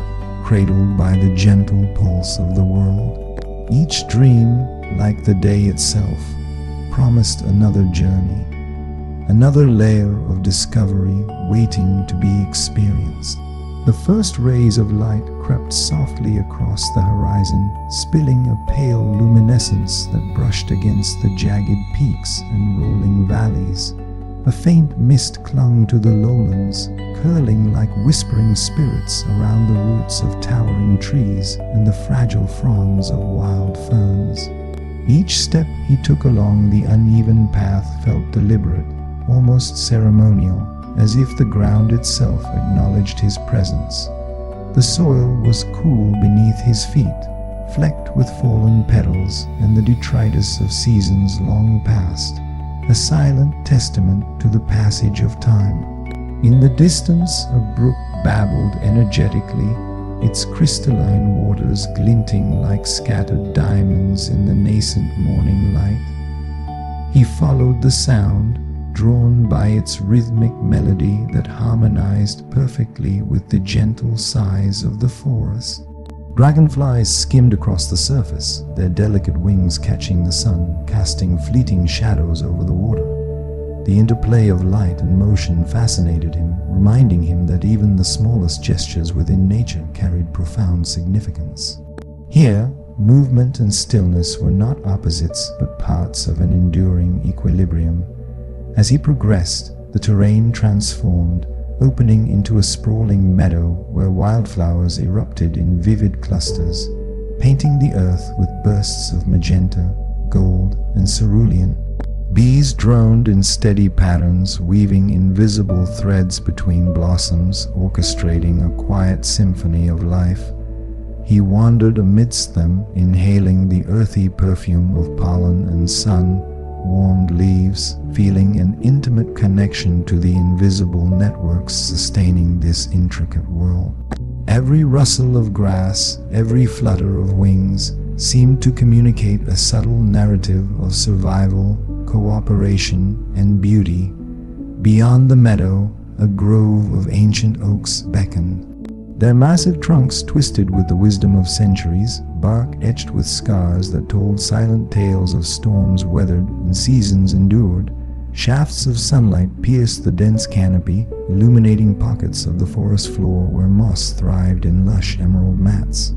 Speaker 1: cradled by the gentle pulse of the world. Each dream, like the day itself, promised another journey, another layer of discovery waiting to be experienced. The first rays of light crept softly across the horizon, spilling a pale luminescence that brushed against the jagged peaks and rolling valleys. A faint mist clung to the lowlands, curling like whispering spirits around the roots of towering trees and the fragile fronds of wild ferns. Each step he took along the uneven path felt deliberate, almost ceremonial, as if the ground itself acknowledged his presence. The soil was cool beneath his feet, flecked with fallen petals and the detritus of seasons long past, a silent testament to the passage of time. In the distance, a brook babbled energetically, its crystalline waters glinting like scattered diamonds in the nascent morning light. He followed the sound, drawn by its rhythmic melody that harmonized perfectly with the gentle sighs of the forest. Dragonflies skimmed across the surface, their delicate wings catching the sun, casting fleeting shadows over the water. The interplay of light and motion fascinated him, reminding him that even the smallest gestures within nature carried profound significance. Here, movement and stillness were not opposites but parts of an enduring equilibrium. As he progressed, the terrain transformed, opening into a sprawling meadow where wildflowers erupted in vivid clusters, painting the earth with bursts of magenta, gold, and cerulean. Bees droned in steady patterns, weaving invisible threads between blossoms, orchestrating a quiet symphony of life. He wandered amidst them, inhaling the earthy perfume of pollen and sun-warmed leaves, feeling an intimate connection to the invisible networks sustaining this intricate world. Every rustle of grass, every flutter of wings, seemed to communicate a subtle narrative of survival, cooperation, and beauty. Beyond the meadow, a grove of ancient oaks beckoned. Their massive trunks twisted with the wisdom of centuries, bark etched with scars that told silent tales of storms weathered and seasons endured, Shafts of sunlight pierced the dense canopy, illuminating pockets of the forest floor where moss thrived in lush emerald mats.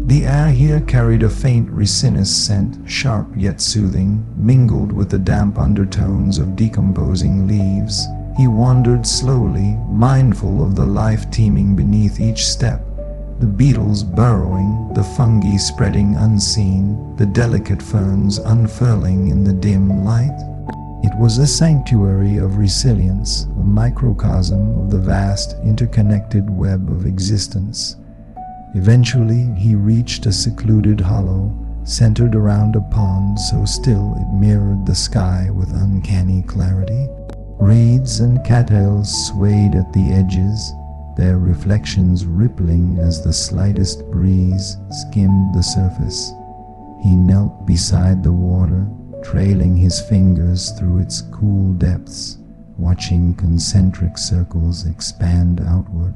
Speaker 1: The air here carried a faint resinous scent, sharp yet soothing, mingled with the damp undertones of decomposing leaves. He wandered slowly, mindful of the life teeming beneath each step. The beetles burrowing, the fungi spreading unseen, the delicate ferns unfurling in the dim light. It was a sanctuary of resilience, a microcosm of the vast, interconnected web of existence. Eventually, he reached a secluded hollow, centered around a pond so still it mirrored the sky with uncanny clarity. Reeds and cattails swayed at the edges, their reflections rippling as the slightest breeze skimmed the surface. He knelt beside the water, trailing his fingers through its cool depths, watching concentric circles expand outward.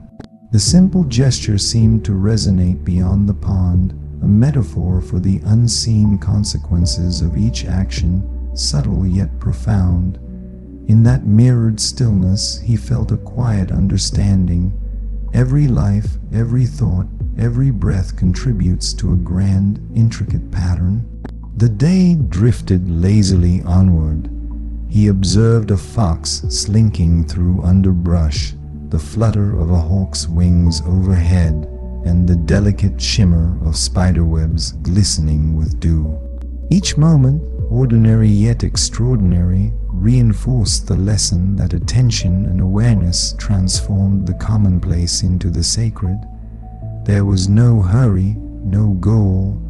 Speaker 1: The simple gesture seemed to resonate beyond the pond, a metaphor for the unseen consequences of each action, subtle yet profound. In that mirrored stillness, he felt a quiet understanding. Every life, every thought, every breath contributes to a grand, intricate pattern. The day drifted lazily onward. He observed a fox slinking through underbrush, the flutter of a hawk's wings overhead, and the delicate shimmer of spiderwebs glistening with dew. Each moment, ordinary yet extraordinary, reinforced the lesson that attention and awareness transformed the commonplace into the sacred. There was no hurry, no goal,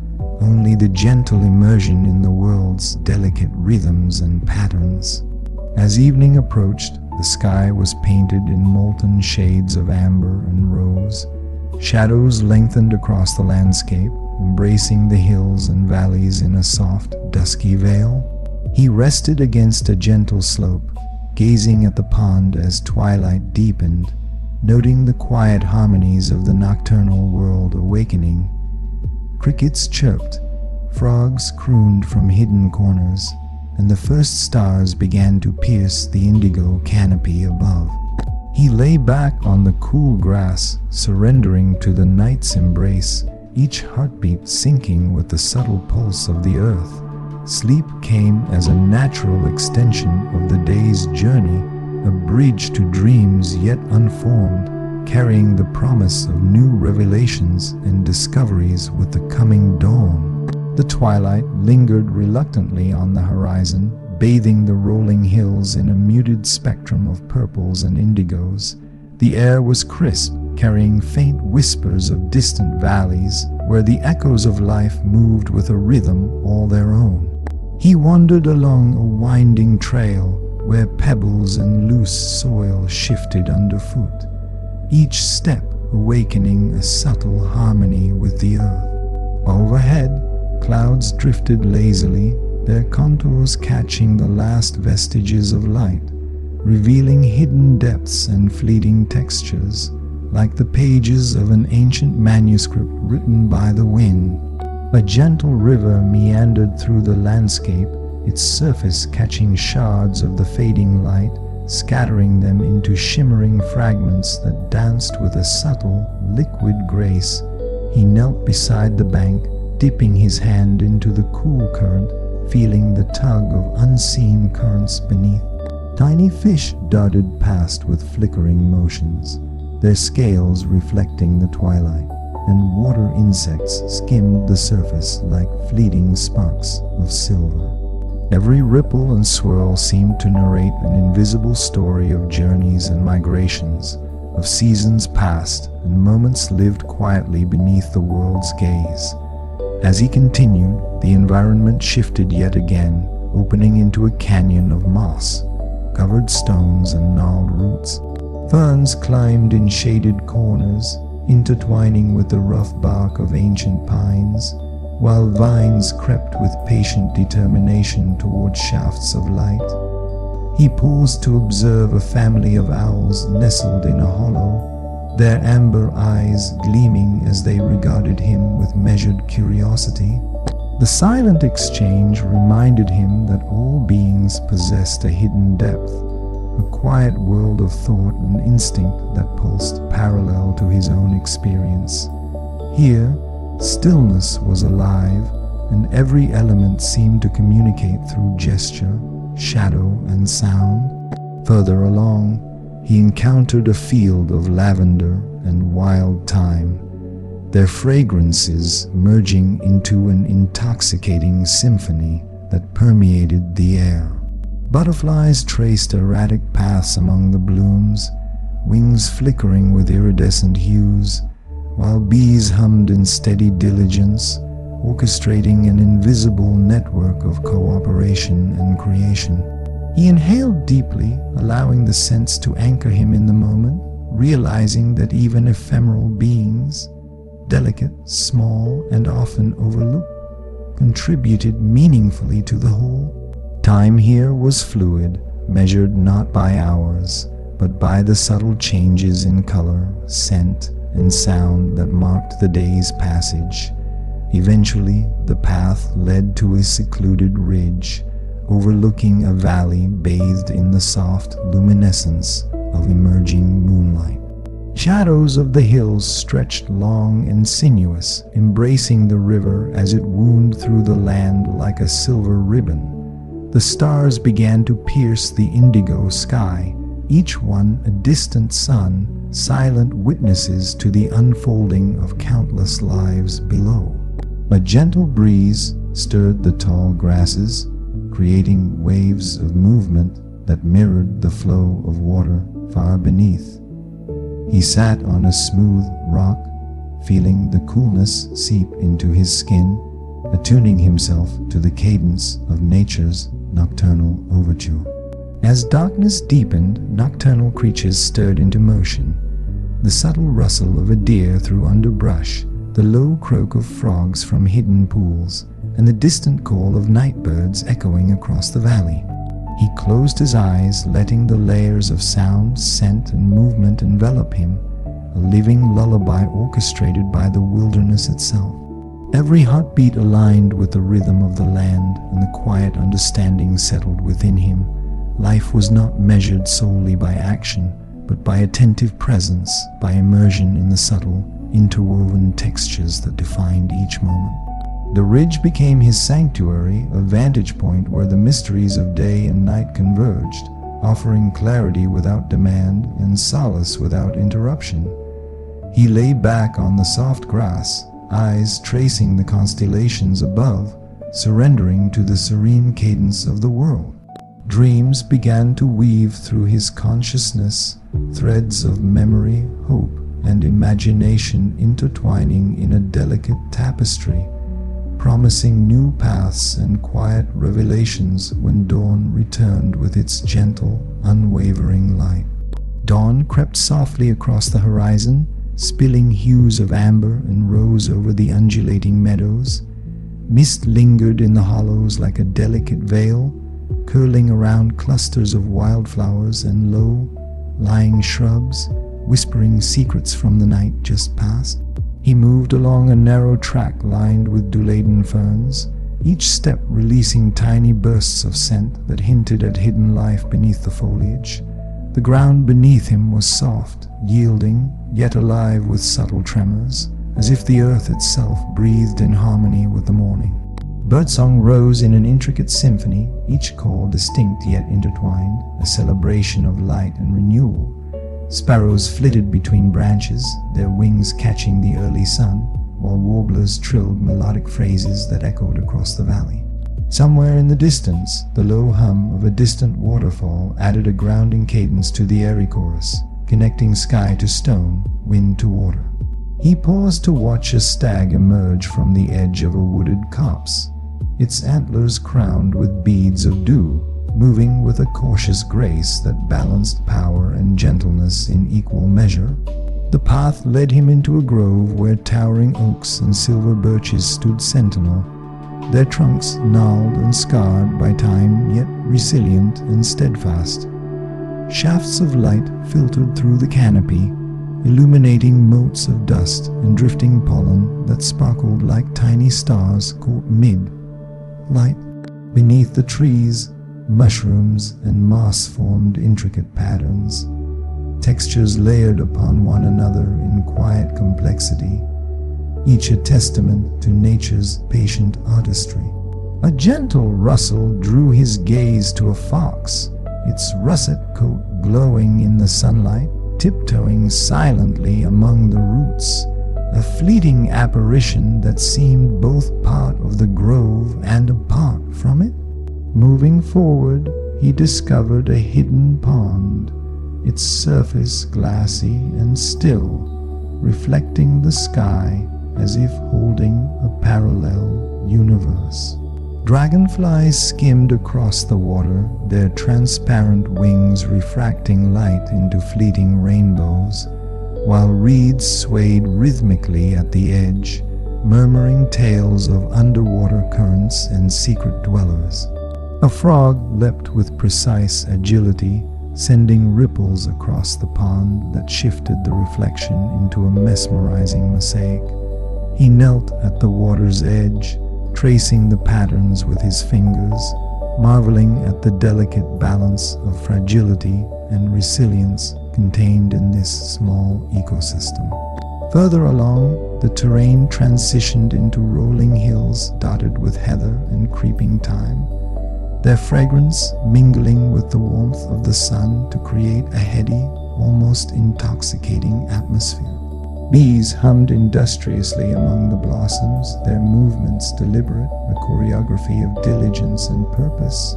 Speaker 1: only the gentle immersion in the world's delicate rhythms and patterns. As evening approached, the sky was painted in molten shades of amber and rose. Shadows lengthened across the landscape, embracing the hills and valleys in a soft, dusky veil. He rested against a gentle slope, gazing at the pond as twilight deepened, noting the quiet harmonies of the nocturnal world awakening. Crickets chirped, frogs crooned from hidden corners, and the first stars began to pierce the indigo canopy above. He lay back on the cool grass, surrendering to the night's embrace, each heartbeat syncing with the subtle pulse of the earth. Sleep came as a natural extension of the day's journey, a bridge to dreams yet unformed, carrying the promise of new revelations and discoveries with the coming dawn. The twilight lingered reluctantly on the horizon, bathing the rolling hills in a muted spectrum of purples and indigos. The air was crisp, carrying faint whispers of distant valleys, where the echoes of life moved with a rhythm all their own. He wandered along a winding trail, where pebbles and loose soil shifted underfoot, each step awakening a subtle harmony with the earth. Overhead, clouds drifted lazily, their contours catching the last vestiges of light, revealing hidden depths and fleeting textures, like the pages of an ancient manuscript written by the wind. A gentle river meandered through the landscape, its surface catching shards of the fading light, scattering them into shimmering fragments that danced with a subtle, liquid grace. He knelt beside the bank, dipping his hand into the cool current, feeling the tug of unseen currents beneath. Tiny fish darted past with flickering motions, their scales reflecting the twilight, and water insects skimmed the surface like fleeting sparks of silver. Every ripple and swirl seemed to narrate an invisible story of journeys and migrations, of seasons past and moments lived quietly beneath the world's gaze. As he continued, the environment shifted yet again, opening into a canyon of moss, covered stones and gnarled roots. Ferns climbed in shaded corners, intertwining with the rough bark of ancient pines, while vines crept with patient determination toward shafts of light. He paused to observe a family of owls nestled in a hollow, their amber eyes gleaming as they regarded him with measured curiosity. The silent exchange reminded him that all beings possessed a hidden depth, a quiet world of thought and instinct that pulsed parallel to his own experience. Here, stillness was alive, and every element seemed to communicate through gesture, shadow, and sound. Further along, he encountered a field of lavender and wild thyme, their fragrances merging into an intoxicating symphony that permeated the air. Butterflies traced erratic paths among the blooms, wings flickering with iridescent hues, while bees hummed in steady diligence, orchestrating an invisible network of cooperation and creation. He inhaled deeply, allowing the scents to anchor him in the moment, realizing that even ephemeral beings, delicate, small, and often overlooked, contributed meaningfully to the whole. Time here was fluid, measured not by hours, but by the subtle changes in color, scent, and sound that marked the day's passage. Eventually, the path led to a secluded ridge, overlooking a valley bathed in the soft luminescence of emerging moonlight. Shadows of the hills stretched long and sinuous, embracing the river as it wound through the land like a silver ribbon. The stars began to pierce the indigo sky, each one a distant sun, silent witnesses to the unfolding of countless lives below. A gentle breeze stirred the tall grasses, creating waves of movement that mirrored the flow of water far beneath. He sat on a smooth rock, feeling the coolness seep into his skin, attuning himself to the cadence of nature's nocturnal overture. As darkness deepened, nocturnal creatures stirred into motion. The subtle rustle of a deer through underbrush, the low croak of frogs from hidden pools, and the distant call of night birds echoing across the valley. He closed his eyes, letting the layers of sound, scent, and movement envelop him, a living lullaby orchestrated by the wilderness itself. Every heartbeat aligned with the rhythm of the land, and the quiet understanding settled within him. Life was not measured solely by action, but by attentive presence, by immersion in the subtle, interwoven textures that defined each moment. The ridge became his sanctuary, a vantage point where the mysteries of day and night converged, offering clarity without demand and solace without interruption. He lay back on the soft grass, eyes tracing the constellations above, surrendering to the serene cadence of the world. Dreams began to weave through his consciousness, threads of memory, hope, and imagination intertwining in a delicate tapestry, promising new paths and quiet revelations when dawn returned with its gentle, unwavering light. Dawn crept softly across the horizon, spilling hues of amber and rose over the undulating meadows. Mist lingered in the hollows like a delicate veil, curling around clusters of wildflowers and low-lying shrubs, whispering secrets from the night just past. He moved along a narrow track lined with duladen ferns, each step releasing tiny bursts of scent that hinted at hidden life beneath the foliage. The ground beneath him was soft, yielding, yet alive with subtle tremors, as if the earth itself breathed in harmony with the morning. Birdsong rose in an intricate symphony, each call distinct yet intertwined, a celebration of light and renewal. Sparrows flitted between branches, their wings catching the early sun, while warblers trilled melodic phrases that echoed across the valley. Somewhere in the distance, the low hum of a distant waterfall added a grounding cadence to the airy chorus, connecting sky to stone, wind to water. He paused to watch a stag emerge from the edge of a wooded copse, its antlers crowned with beads of dew, moving with a cautious grace that balanced power and gentleness in equal measure. The path led him into a grove where towering oaks and silver birches stood sentinel, their trunks gnarled and scarred by time, yet resilient and steadfast. Shafts of light filtered through the canopy, illuminating motes of dust and drifting pollen that sparkled like tiny stars caught mid-light. Beneath the trees, mushrooms and moss formed intricate patterns, textures layered upon one another in quiet complexity, each a testament to nature's patient artistry. A gentle rustle drew his gaze to a fox, its russet coat glowing in the sunlight, tiptoeing silently among the roots, a fleeting apparition that seemed both part of the grove and apart from it. Moving forward, he discovered a hidden pond, its surface glassy and still, reflecting the sky as if holding a parallel universe. Dragonflies skimmed across the water, their transparent wings refracting light into fleeting rainbows, while reeds swayed rhythmically at the edge, murmuring tales of underwater currents and secret dwellers. A frog leapt with precise agility, sending ripples across the pond that shifted the reflection into a mesmerizing mosaic. He knelt at the water's edge, tracing the patterns with his fingers, marveling at the delicate balance of fragility and resilience contained in this small ecosystem. Further along, the terrain transitioned into rolling hills dotted with heather and creeping thyme, their fragrance mingling with the warmth of the sun to create a heady, almost intoxicating atmosphere. Bees hummed industriously among the blossoms, their movements deliberate, a choreography of diligence and purpose.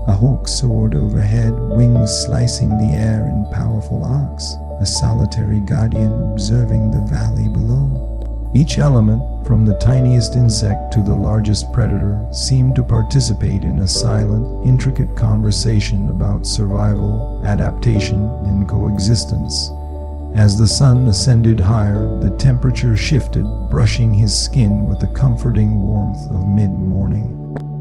Speaker 1: A hawk soared overhead, wings slicing the air in powerful arcs, a solitary guardian observing the valley below. Each element, from the tiniest insect to the largest predator, seemed to participate in a silent, intricate conversation about survival, adaptation, and coexistence. As the sun ascended higher, the temperature shifted, brushing his skin with the comforting warmth of mid-morning.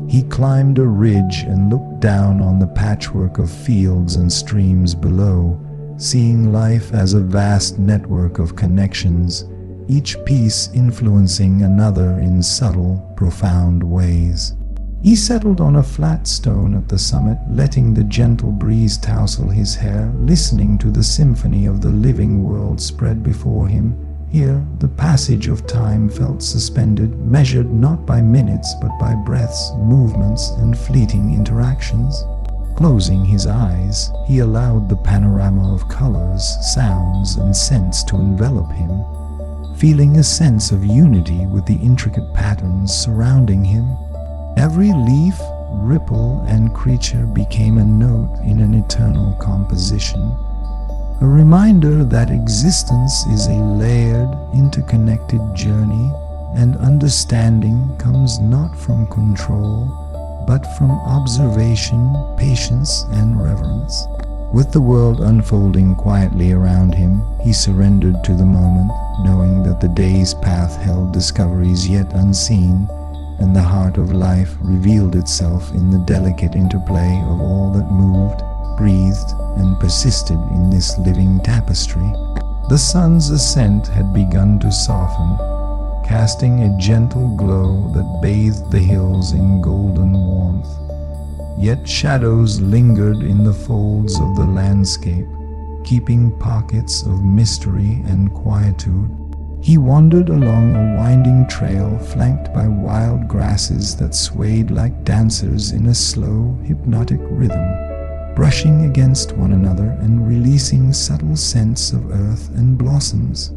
Speaker 1: He climbed a ridge and looked down on the patchwork of fields and streams below, seeing life as a vast network of connections, each piece influencing another in subtle, profound ways. He settled on a flat stone at the summit, letting the gentle breeze tousle his hair, listening to the symphony of the living world spread before him. Here, the passage of time felt suspended, measured not by minutes but by breaths, movements, and fleeting interactions. Closing his eyes, he allowed the panorama of colors, sounds, and scents to envelop him, feeling a sense of unity with the intricate patterns surrounding him. Every leaf, ripple, and creature became a note in an eternal composition, a reminder that existence is a layered, interconnected journey, and understanding comes not from control, but from observation, patience, and reverence. With the world unfolding quietly around him, he surrendered to the moment, knowing that the day's path held discoveries yet unseen, and the heart of life revealed itself in the delicate interplay of all that moved, breathed, and persisted in this living tapestry. The sun's ascent had begun to soften, casting a gentle glow that bathed the hills in golden warmth. Yet shadows lingered in the folds of the landscape, keeping pockets of mystery and quietude. He wandered along a winding trail flanked by wild grasses that swayed like dancers in a slow, hypnotic rhythm, brushing against one another and releasing subtle scents of earth and blossoms.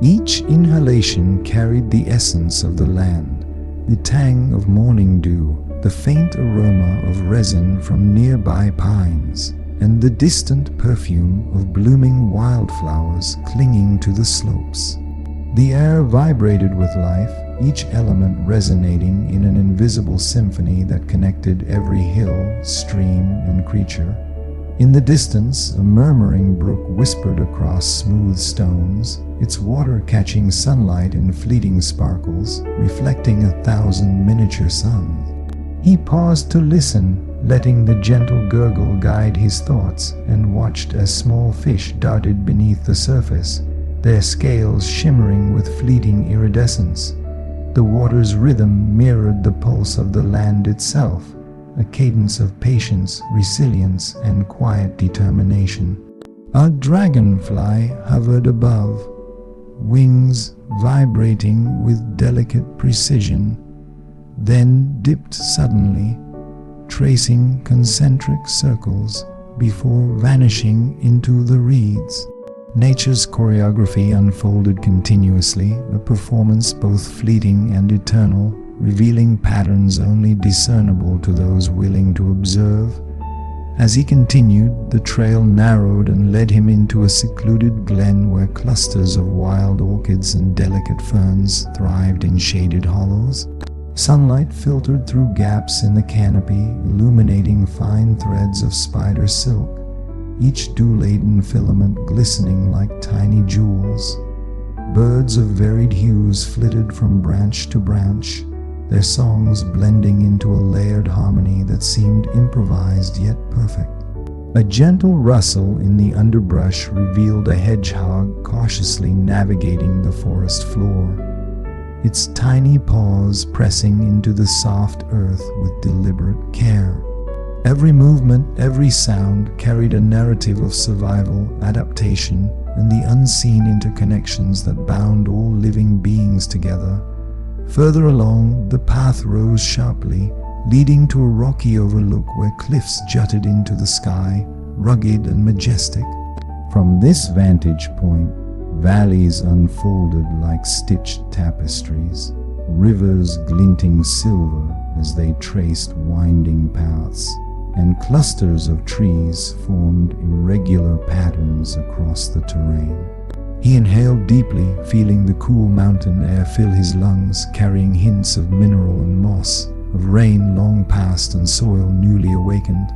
Speaker 1: Each inhalation carried the essence of the land, the tang of morning dew, the faint aroma of resin from nearby pines, and the distant perfume of blooming wildflowers clinging to the slopes. The air vibrated with life, each element resonating in an invisible symphony that connected every hill, stream, and creature. In the distance, a murmuring brook whispered across smooth stones, its water catching sunlight in fleeting sparkles, reflecting 1,000 miniature suns. He paused to listen, letting the gentle gurgle guide his thoughts, and watched as small fish darted beneath the surface, their scales shimmering with fleeting iridescence. The water's rhythm mirrored the pulse of the land itself, a cadence of patience, resilience, and quiet determination. A dragonfly hovered above, wings vibrating with delicate precision, then dipped suddenly, tracing concentric circles before vanishing into the reeds. Nature's choreography unfolded continuously, a performance both fleeting and eternal, revealing patterns only discernible to those willing to observe. As he continued, the trail narrowed and led him into a secluded glen where clusters of wild orchids and delicate ferns thrived in shaded hollows. Sunlight filtered through gaps in the canopy, illuminating fine threads of spider silk, each dew-laden filament glistening like tiny jewels. Birds of varied hues flitted from branch to branch, their songs blending into a layered harmony that seemed improvised yet perfect. A gentle rustle in the underbrush revealed a hedgehog cautiously navigating the forest floor, its tiny paws pressing into the soft earth with deliberate care. Every movement, every sound carried a narrative of survival, adaptation, and the unseen interconnections that bound all living beings together. Further along, the path rose sharply, leading to a rocky overlook where cliffs jutted into the sky, rugged and majestic. From this vantage point, valleys unfolded like stitched tapestries, rivers glinting silver as they traced winding paths, and clusters of trees formed irregular patterns across the terrain. He inhaled deeply, feeling the cool mountain air fill his lungs, carrying hints of mineral and moss, of rain long past and soil newly awakened.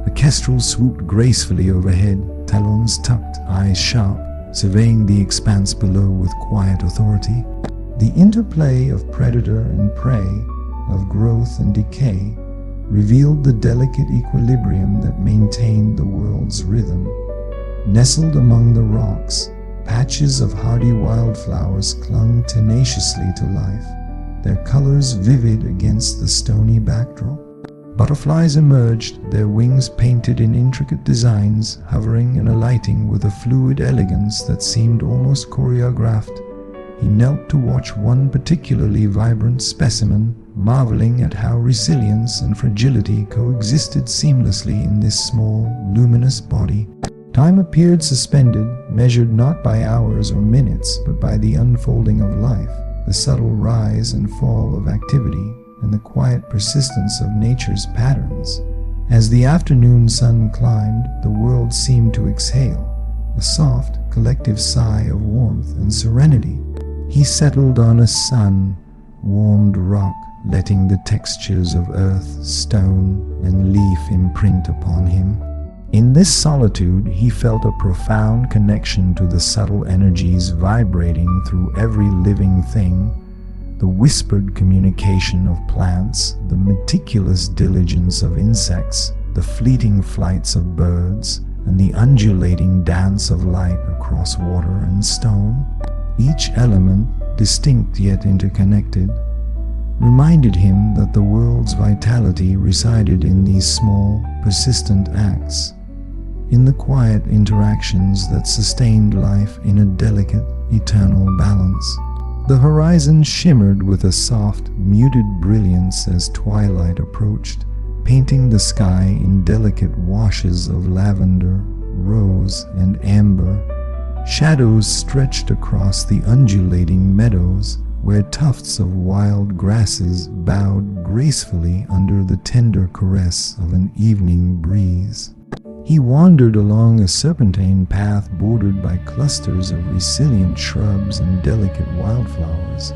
Speaker 1: The kestrel swooped gracefully overhead, talons tucked, eyes sharp, surveying the expanse below with quiet authority. The interplay of predator and prey, of growth and decay, revealed the delicate equilibrium that maintained the world's rhythm. Nestled among the rocks, patches of hardy wildflowers clung tenaciously to life, their colors vivid against the stony backdrop. Butterflies emerged, their wings painted in intricate designs, hovering and alighting with a fluid elegance that seemed almost choreographed. He knelt to watch one particularly vibrant specimen, marveling at how resilience and fragility coexisted seamlessly in this small, luminous body. Time appeared suspended, measured not by hours or minutes, but by the unfolding of life, the subtle rise and fall of activity, and the quiet persistence of nature's patterns. As the afternoon sun climbed, the world seemed to exhale, a soft, collective sigh of warmth and serenity. He settled on a sun-warmed rock, letting the textures of earth, stone, and leaf imprint upon him. In this solitude, he felt a profound connection to the subtle energies vibrating through every living thing, the whispered communication of plants, the meticulous diligence of insects, the fleeting flights of birds, and the undulating dance of light across water and stone. Each element, distinct yet interconnected, reminded him that the world's vitality resided in these small, persistent acts, in the quiet interactions that sustained life in a delicate, eternal balance. The horizon shimmered with a soft, muted brilliance as twilight approached, painting the sky in delicate washes of lavender, rose, and amber. Shadows stretched across the undulating meadows, where tufts of wild grasses bowed gracefully under the tender caress of an evening breeze. He wandered along a serpentine path bordered by clusters of resilient shrubs and delicate wildflowers,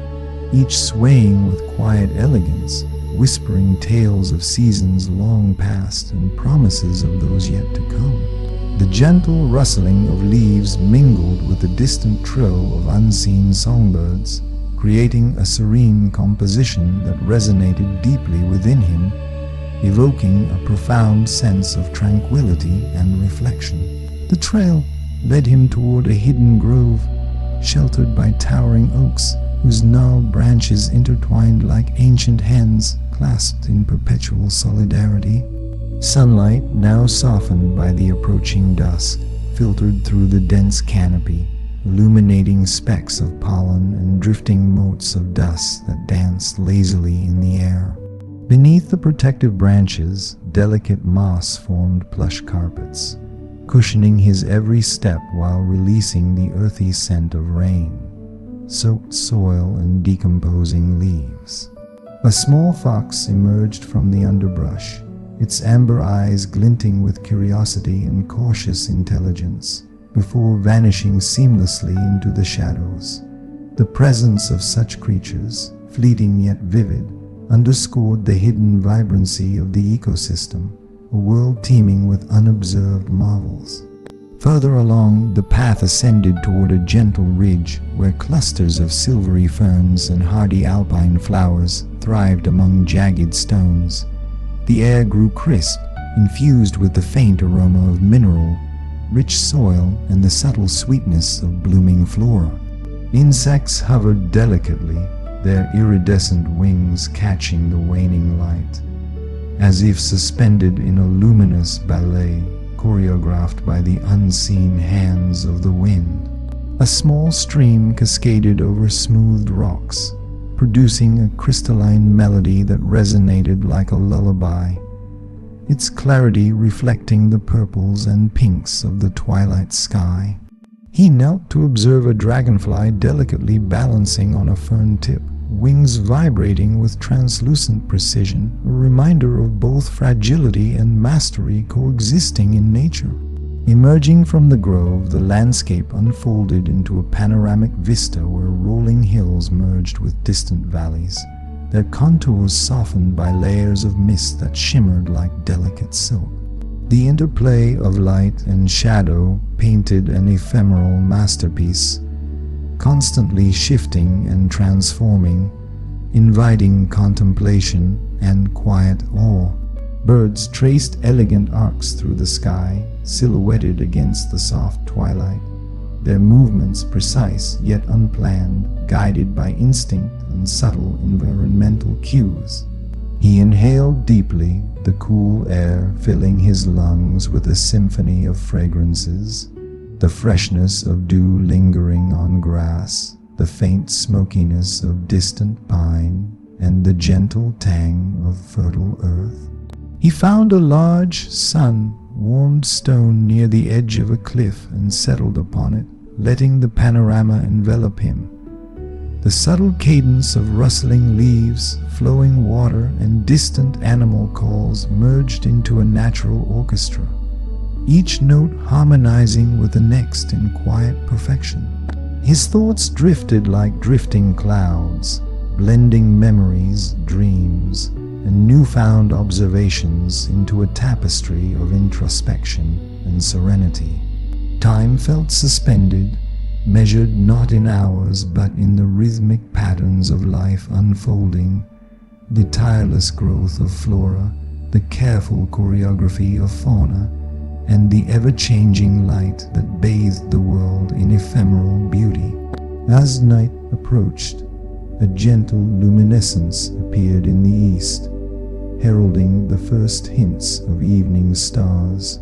Speaker 1: each swaying with quiet elegance, whispering tales of seasons long past and promises of those yet to come. The gentle rustling of leaves mingled with the distant trill of unseen songbirds, creating a serene composition that resonated deeply within him, evoking a profound sense of tranquility and reflection. The trail led him toward a hidden grove, sheltered by towering oaks whose gnarled branches intertwined like ancient hands clasped in perpetual solidarity. Sunlight, now softened by the approaching dusk, filtered through the dense canopy, illuminating specks of pollen and drifting motes of dust that danced lazily in the air. Beneath the protective branches, delicate moss formed plush carpets, cushioning his every step while releasing the earthy scent of rain, soaked soil and decomposing leaves. A small fox emerged from the underbrush, its amber eyes glinting with curiosity and cautious intelligence, before vanishing seamlessly into the shadows. The presence of such creatures, fleeting yet vivid, underscored the hidden vibrancy of the ecosystem, a world teeming with unobserved marvels. Further along, the path ascended toward a gentle ridge where clusters of silvery ferns and hardy alpine flowers thrived among jagged stones. The air grew crisp, infused with the faint aroma of mineral, rich soil, and the subtle sweetness of blooming flora. Insects hovered delicately, their iridescent wings catching the waning light, as if suspended in a luminous ballet choreographed by the unseen hands of the wind. A small stream cascaded over smoothed rocks, producing a crystalline melody that resonated like a lullaby, its clarity reflecting the purples and pinks of the twilight sky. He knelt to observe a dragonfly delicately balancing on a fern tip, wings vibrating with translucent precision, a reminder of both fragility and mastery coexisting in nature. Emerging from the grove, the landscape unfolded into a panoramic vista where rolling hills merged with distant valleys, their contours softened by layers of mist that shimmered like delicate silk. The interplay of light and shadow painted an ephemeral masterpiece, constantly shifting and transforming, inviting contemplation and quiet awe. Birds traced elegant arcs through the sky, silhouetted against the soft twilight, their movements precise yet unplanned, guided by instinct and subtle environmental cues. He inhaled deeply, the cool air filling his lungs with a symphony of fragrances, the freshness of dew lingering on grass, the faint smokiness of distant pine, and the gentle tang of fertile earth. He found a large, sun-warmed stone near the edge of a cliff and settled upon it, letting the panorama envelop him. The subtle cadence of rustling leaves, flowing water, and distant animal calls merged into a natural orchestra, each note harmonizing with the next in quiet perfection. His thoughts drifted like drifting clouds, blending memories, dreams, and newfound observations into a tapestry of introspection and serenity. Time felt suspended, measured not in hours but in the rhythmic patterns of life unfolding, the tireless growth of flora, the careful choreography of fauna, and the ever-changing light that bathed the world in ephemeral beauty. As night approached, a gentle luminescence appeared in the east, heralding the first hints of evening stars.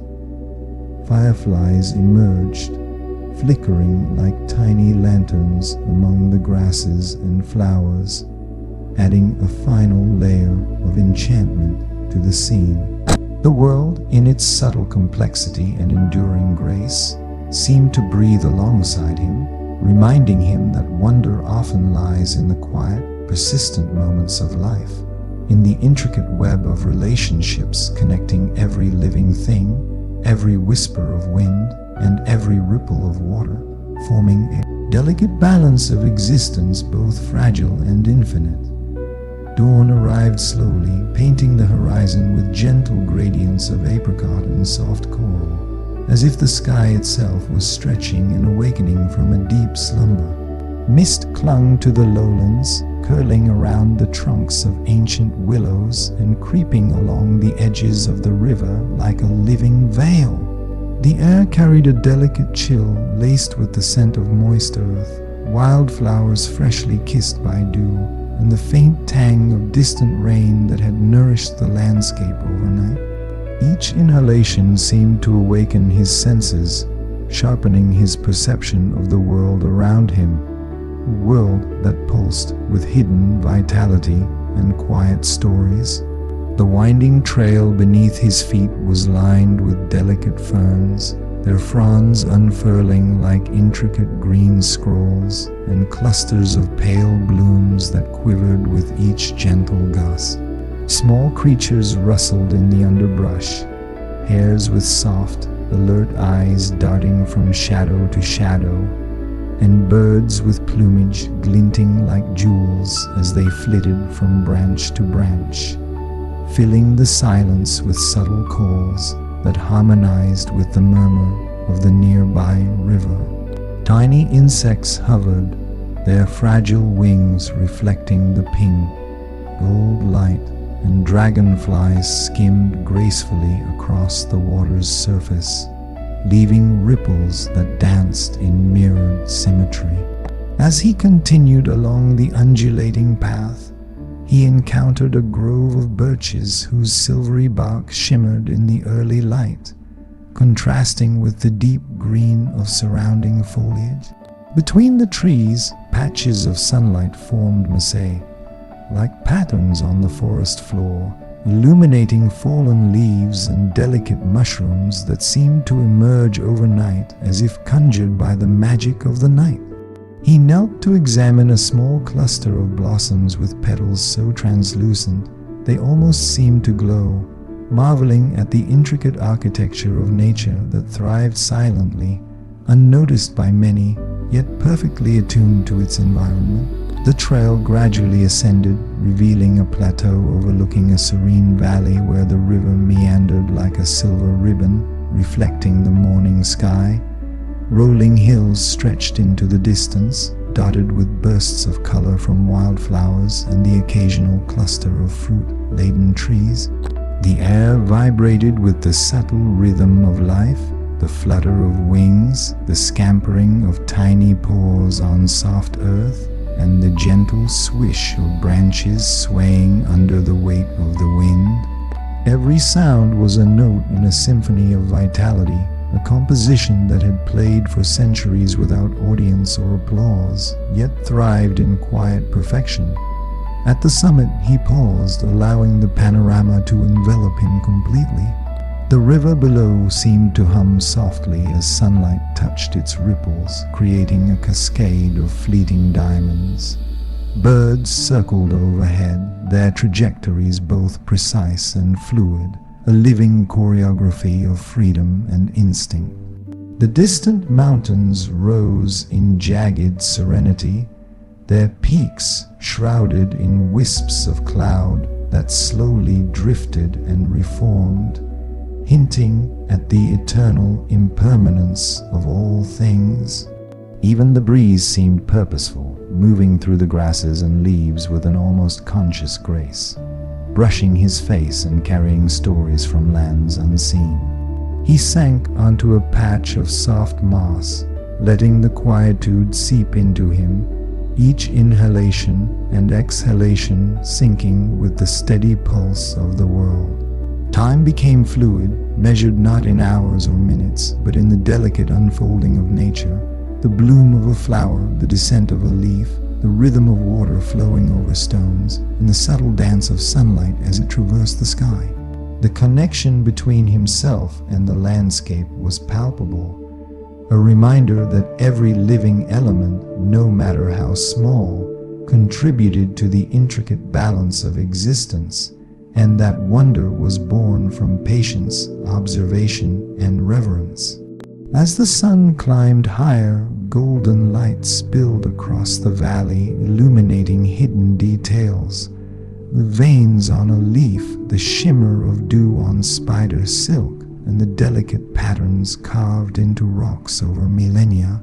Speaker 1: Fireflies emerged, flickering like tiny lanterns among the grasses and flowers, adding a final layer of enchantment to the scene. The world, in its subtle complexity and enduring grace, seemed to breathe alongside him, reminding him that wonder often lies in the quiet, persistent moments of life, in the intricate web of relationships connecting every living thing, every whisper of wind, and every ripple of water, forming a delicate balance of existence both fragile and infinite. Dawn arrived slowly, painting the horizon with gentle gradients of apricot and soft coral, as if the sky itself was stretching and awakening from a deep slumber. Mist clung to the lowlands, curling around the trunks of ancient willows and creeping along the edges of the river like a living veil. The air carried a delicate chill laced with the scent of moist earth, wildflowers freshly kissed by dew, and the faint tang of distant rain that had nourished the landscape overnight. Each inhalation seemed to awaken his senses, sharpening his perception of the world around him, a world that pulsed with hidden vitality and quiet stories. The winding trail beneath his feet was lined with delicate ferns, their fronds unfurling like intricate green scrolls, and clusters of pale blooms that quivered with each gentle gust. Small creatures rustled in the underbrush, hares with soft, alert eyes darting from shadow to shadow, and birds with plumage glinting like jewels as they flitted from branch to branch, filling the silence with subtle calls that harmonized with the murmur of the nearby river. Tiny insects hovered, their fragile wings reflecting the pink, gold light, and dragonflies skimmed gracefully across the water's surface, leaving ripples that danced in mirrored symmetry. As he continued along the undulating path, he encountered a grove of birches whose silvery bark shimmered in the early light, contrasting with the deep green of surrounding foliage. Between the trees, patches of sunlight formed mosaic, like patterns on the forest floor, illuminating fallen leaves and delicate mushrooms that seemed to emerge overnight as if conjured by the magic of the night. He knelt to examine a small cluster of blossoms with petals so translucent they almost seemed to glow, marveling at the intricate architecture of nature that thrived silently, unnoticed by many, yet perfectly attuned to its environment. The trail gradually ascended, revealing a plateau overlooking a serene valley where the river meandered like a silver ribbon, reflecting the morning sky. Rolling hills stretched into the distance, dotted with bursts of color from wildflowers and the occasional cluster of fruit-laden trees. The air vibrated with the subtle rhythm of life, the flutter of wings, the scampering of tiny paws on soft earth, and the gentle swish of branches swaying under the weight of the wind. Every sound was a note in a symphony of vitality, a composition that had played for centuries without audience or applause, yet thrived in quiet perfection. At the summit, he paused, allowing the panorama to envelop him completely. The river below seemed to hum softly as sunlight touched its ripples, creating a cascade of fleeting diamonds. Birds circled overhead, their trajectories both precise and fluid, a living choreography of freedom and instinct. The distant mountains rose in jagged serenity, their peaks shrouded in wisps of cloud that slowly drifted and reformed, hinting at the eternal impermanence of all things. Even the breeze seemed purposeful, moving through the grasses and leaves with an almost conscious grace, brushing his face and carrying stories from lands unseen. He sank onto a patch of soft moss, letting the quietude seep into him, each inhalation and exhalation syncing with the steady pulse of the world. Time became fluid, measured not in hours or minutes, but in the delicate unfolding of nature, the bloom of a flower, the descent of a leaf, the rhythm of water flowing over stones, and the subtle dance of sunlight as it traversed the sky. The connection between himself and the landscape was palpable, a reminder that every living element, no matter how small, contributed to the intricate balance of existence, and that wonder was born from patience, observation, and reverence. As the sun climbed higher, golden light spilled across the valley, illuminating hidden details. The veins on a leaf, the shimmer of dew on spider silk, and the delicate patterns carved into rocks over millennia.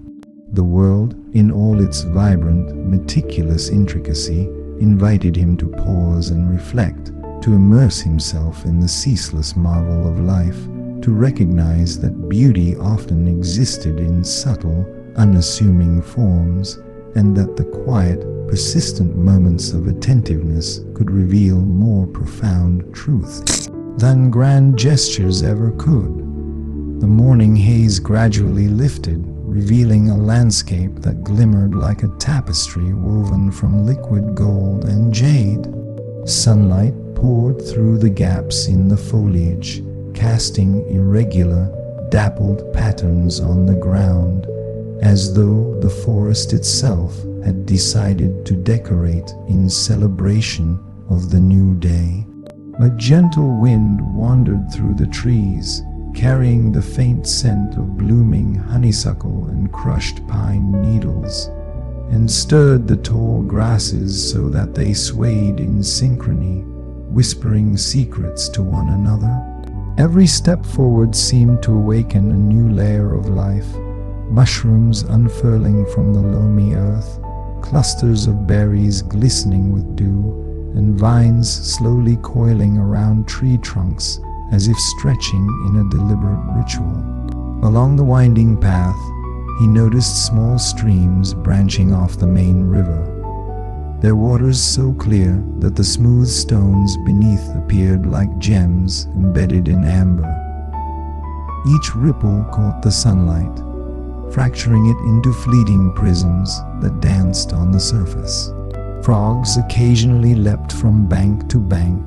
Speaker 1: The world, in all its vibrant, meticulous intricacy, invited him to pause and reflect, to immerse himself in the ceaseless marvel of life, to recognize that beauty often existed in subtle, unassuming forms, and that the quiet, persistent moments of attentiveness could reveal more profound truth than grand gestures ever could. The morning haze gradually lifted, revealing a landscape that glimmered like a tapestry woven from liquid gold and jade. Sunlight poured through the gaps in the foliage, casting irregular, dappled patterns on the ground, as though the forest itself had decided to decorate in celebration of the new day. A gentle wind wandered through the trees, carrying the faint scent of blooming honeysuckle and crushed pine needles, and stirred the tall grasses so that they swayed in synchrony, whispering secrets to one another. Every step forward seemed to awaken a new layer of life, mushrooms unfurling from the loamy earth, clusters of berries glistening with dew, and vines slowly coiling around tree trunks as if stretching in a deliberate ritual. Along the winding path, he noticed small streams branching off the main river, their waters so clear that the smooth stones beneath appeared like gems embedded in amber. Each ripple caught the sunlight, fracturing it into fleeting prisms that danced on the surface. Frogs occasionally leapt from bank to bank,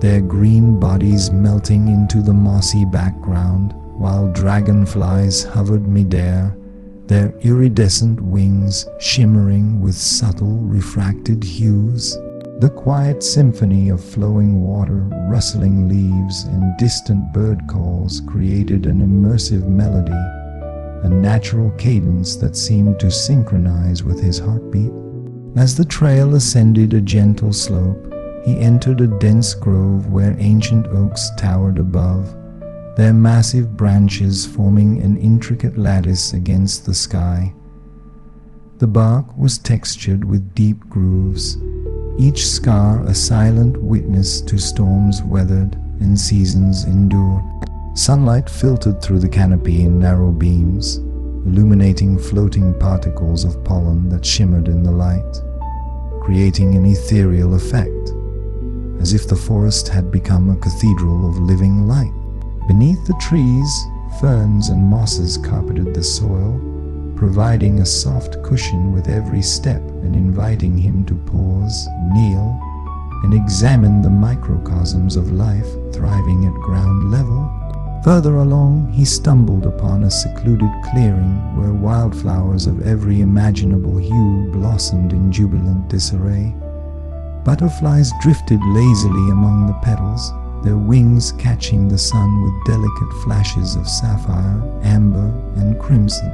Speaker 1: their green bodies melting into the mossy background, while dragonflies hovered midair, their iridescent wings shimmering with subtle refracted hues. The quiet symphony of flowing water, rustling leaves, and distant bird calls created an immersive melody, a natural cadence that seemed to synchronize with his heartbeat. As the trail ascended a gentle slope, he entered a dense grove where ancient oaks towered above, their massive branches forming an intricate lattice against the sky. The bark was textured with deep grooves, each scar a silent witness to storms weathered and seasons endured. Sunlight filtered through the canopy in narrow beams, illuminating floating particles of pollen that shimmered in the light, creating an ethereal effect, as if the forest had become a cathedral of living light. Beneath the trees, ferns and mosses carpeted the soil, providing a soft cushion with every step and inviting him to pause, kneel, and examine the microcosms of life thriving at ground level. Further along, he stumbled upon a secluded clearing where wildflowers of every imaginable hue blossomed in jubilant disarray. Butterflies drifted lazily among the petals, their wings catching the sun with delicate flashes of sapphire, amber, and crimson.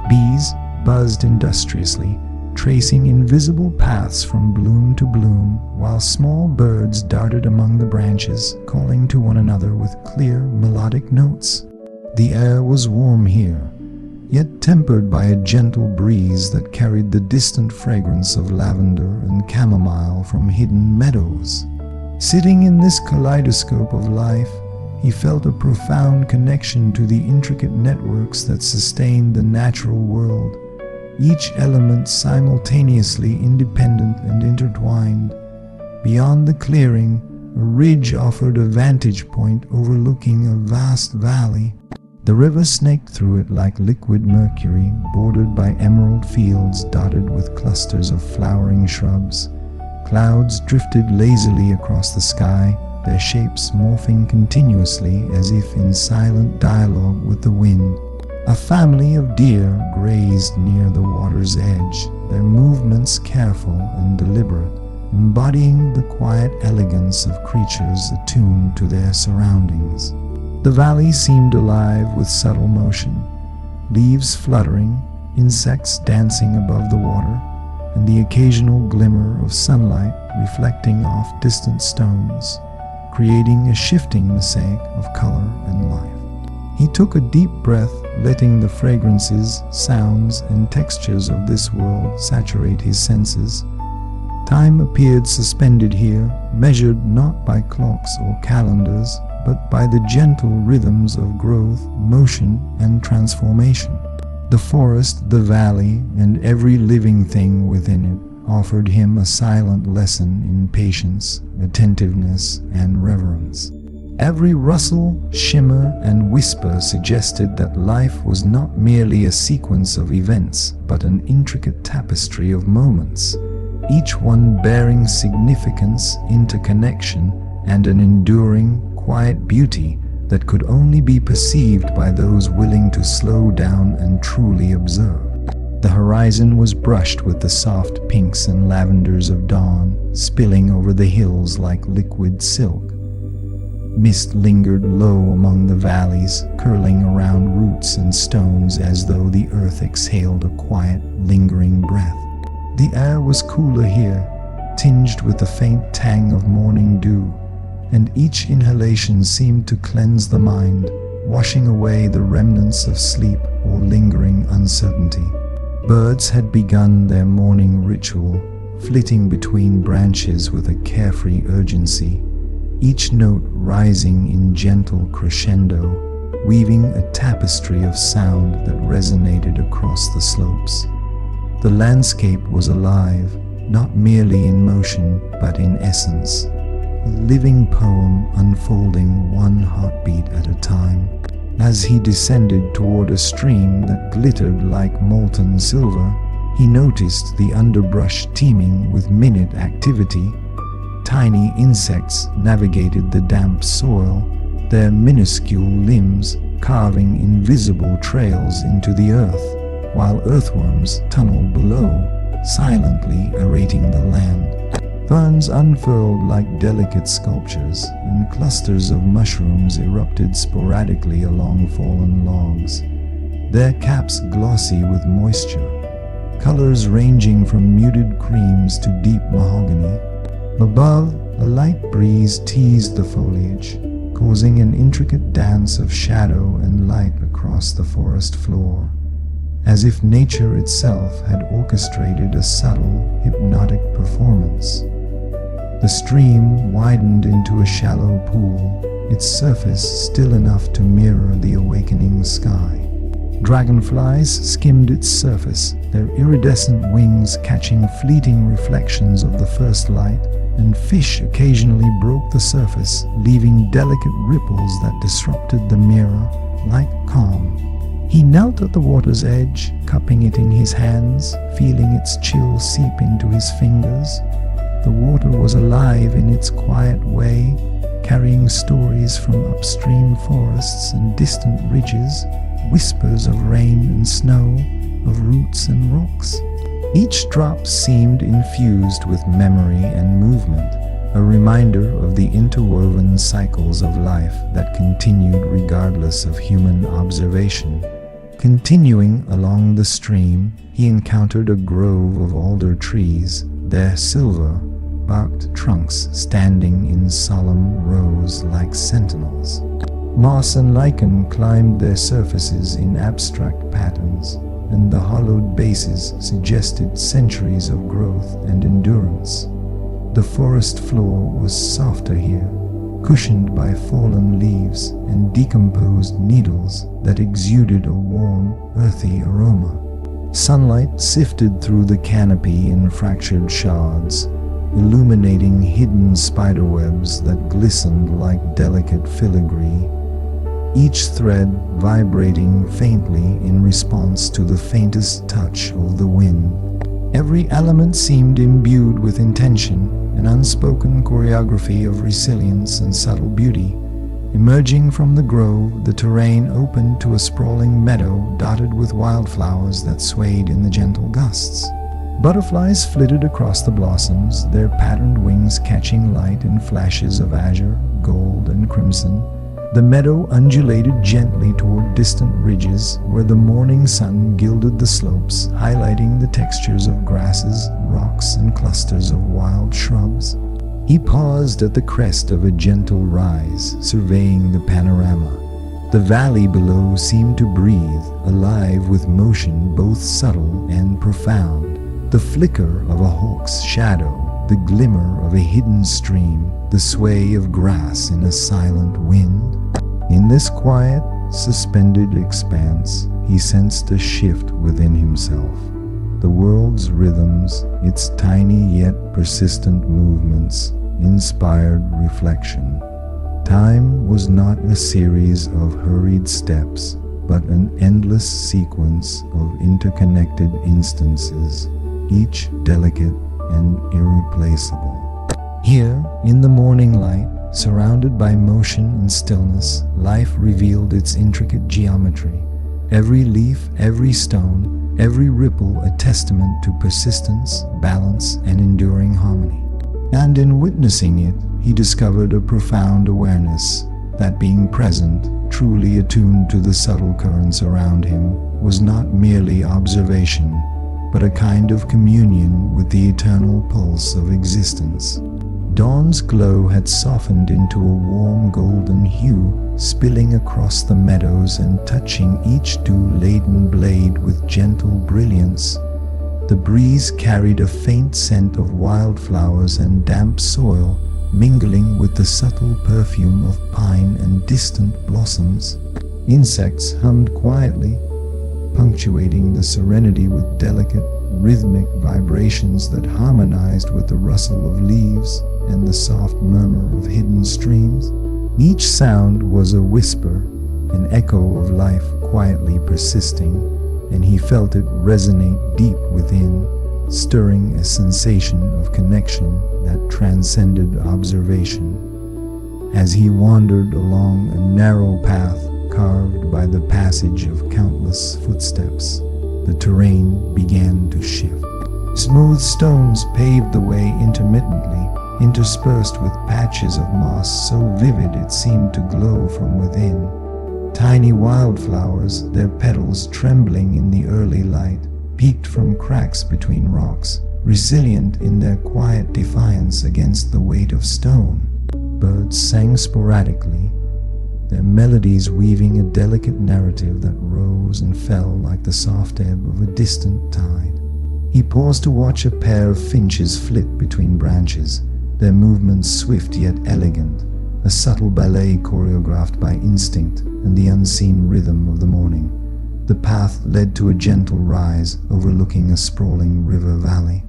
Speaker 1: Bees buzzed industriously, tracing invisible paths from bloom to bloom, while small birds darted among the branches, calling to one another with clear, melodic notes. The air was warm here, yet tempered by a gentle breeze that carried the distant fragrance of lavender and chamomile from hidden meadows. Sitting in this kaleidoscope of life, he felt a profound connection to the intricate networks that sustained the natural world, each element simultaneously independent and intertwined. Beyond the clearing, a ridge offered a vantage point overlooking a vast valley. The river snaked through it like liquid mercury, bordered by emerald fields dotted with clusters of flowering shrubs. Clouds drifted lazily across the sky, their shapes morphing continuously as if in silent dialogue with the wind. A family of deer grazed near the water's edge, their movements careful and deliberate, embodying the quiet elegance of creatures attuned to their surroundings. The valley seemed alive with subtle motion, leaves fluttering, insects dancing above the water, and the occasional glimmer of sunlight reflecting off distant stones, creating a shifting mosaic of color and life. He took a deep breath, letting the fragrances, sounds, and textures of this world saturate his senses. Time appeared suspended here, measured not by clocks or calendars, but by the gentle rhythms of growth, motion, and transformation. The forest, the valley, and every living thing within it offered him a silent lesson in patience, attentiveness, and reverence. Every rustle, shimmer, and whisper suggested that life was not merely a sequence of events, but an intricate tapestry of moments, each one bearing significance, interconnection, and an enduring, quiet beauty that could only be perceived by those willing to slow down and truly observe. The horizon was brushed with the soft pinks and lavenders of dawn, spilling over the hills like liquid silk. Mist lingered low among the valleys, curling around roots and stones as though the earth exhaled a quiet, lingering breath. The air was cooler here, tinged with the faint tang of morning dew, and each inhalation seemed to cleanse the mind, washing away the remnants of sleep or lingering uncertainty. Birds had begun their morning ritual, flitting between branches with a carefree urgency, each note rising in gentle crescendo, weaving a tapestry of sound that resonated across the slopes. The landscape was alive, not merely in motion, but in essence, a living poem unfolding one heartbeat at a time. As he descended toward a stream that glittered like molten silver, he noticed the underbrush teeming with minute activity. Tiny insects navigated the damp soil, their minuscule limbs carving invisible trails into the earth, while earthworms tunneled below, silently aerating the land. Ferns unfurled like delicate sculptures, and clusters of mushrooms erupted sporadically along fallen logs, their caps glossy with moisture, colors ranging from muted creams to deep mahogany. Above, a light breeze teased the foliage, causing an intricate dance of shadow and light across the forest floor, as if nature itself had orchestrated a subtle, hypnotic performance. The stream widened into a shallow pool, its surface still enough to mirror the awakening sky. Dragonflies skimmed its surface, their iridescent wings catching fleeting reflections of the first light, and fish occasionally broke the surface, leaving delicate ripples that disrupted the mirror like calm. He knelt at the water's edge, cupping it in his hands, feeling its chill seep into his fingers. The water was alive in its quiet way, carrying stories from upstream forests and distant ridges, whispers of rain and snow, of roots and rocks. Each drop seemed infused with memory and movement, a reminder of the interwoven cycles of life that continued regardless of human observation. Continuing along the stream, he encountered a grove of alder trees, their silver-barked trunks standing in solemn rows like sentinels. Moss and lichen climbed their surfaces in abstract patterns, and the hollowed bases suggested centuries of growth and endurance. The forest floor was softer here, cushioned by fallen leaves and decomposed needles that exuded a warm, earthy aroma. Sunlight sifted through the canopy in fractured shards, illuminating hidden spiderwebs that glistened like delicate filigree, each thread vibrating faintly in response to the faintest touch of the wind. Every element seemed imbued with intention, an unspoken choreography of resilience and subtle beauty. Emerging from the grove, the terrain opened to a sprawling meadow dotted with wildflowers that swayed in the gentle gusts. Butterflies flitted across the blossoms, their patterned wings catching light in flashes of azure, gold, and crimson. The meadow undulated gently toward distant ridges where the morning sun gilded the slopes, highlighting the textures of grasses, rocks, and clusters of wild shrubs. He paused at the crest of a gentle rise, surveying the panorama. The valley below seemed to breathe, alive with motion both subtle and profound. The flicker of a hawk's shadow, the glimmer of a hidden stream, the sway of grass in a silent wind. In this quiet, suspended expanse, he sensed a shift within himself. The world's rhythms, its tiny yet persistent movements, inspired reflection. Time was not a series of hurried steps, but an endless sequence of interconnected instances, each delicate and irreplaceable. Here, in the morning light, surrounded by motion and stillness, life revealed its intricate geometry. Every leaf, every stone, every ripple a testament to persistence, balance, and enduring harmony. And in witnessing it, he discovered a profound awareness that being present, truly attuned to the subtle currents around him, was not merely observation, but a kind of communion with the eternal pulse of existence. Dawn's glow had softened into a warm golden hue, spilling across the meadows and touching each dew-laden blade with gentle brilliance. The breeze carried a faint scent of wildflowers and damp soil, mingling with the subtle perfume of pine and distant blossoms. Insects hummed quietly, punctuating the serenity with delicate, rhythmic vibrations that harmonized with the rustle of leaves and the soft murmur of hidden streams. Each sound was a whisper, an echo of life quietly persisting, and he felt it resonate deep within, stirring a sensation of connection that transcended observation. As he wandered along a narrow path carved by the passage of countless footsteps, the terrain began to shift. Smooth stones paved the way intermittently, interspersed with patches of moss so vivid it seemed to glow from within. Tiny wildflowers, their petals trembling in the early light, peeked from cracks between rocks, resilient in their quiet defiance against the weight of stone. Birds sang sporadically, their melodies weaving a delicate narrative that rose and fell like the soft ebb of a distant tide. He paused to watch a pair of finches flit between branches, their movements swift yet elegant, a subtle ballet choreographed by instinct and the unseen rhythm of the morning. The path led to a gentle rise overlooking a sprawling river valley.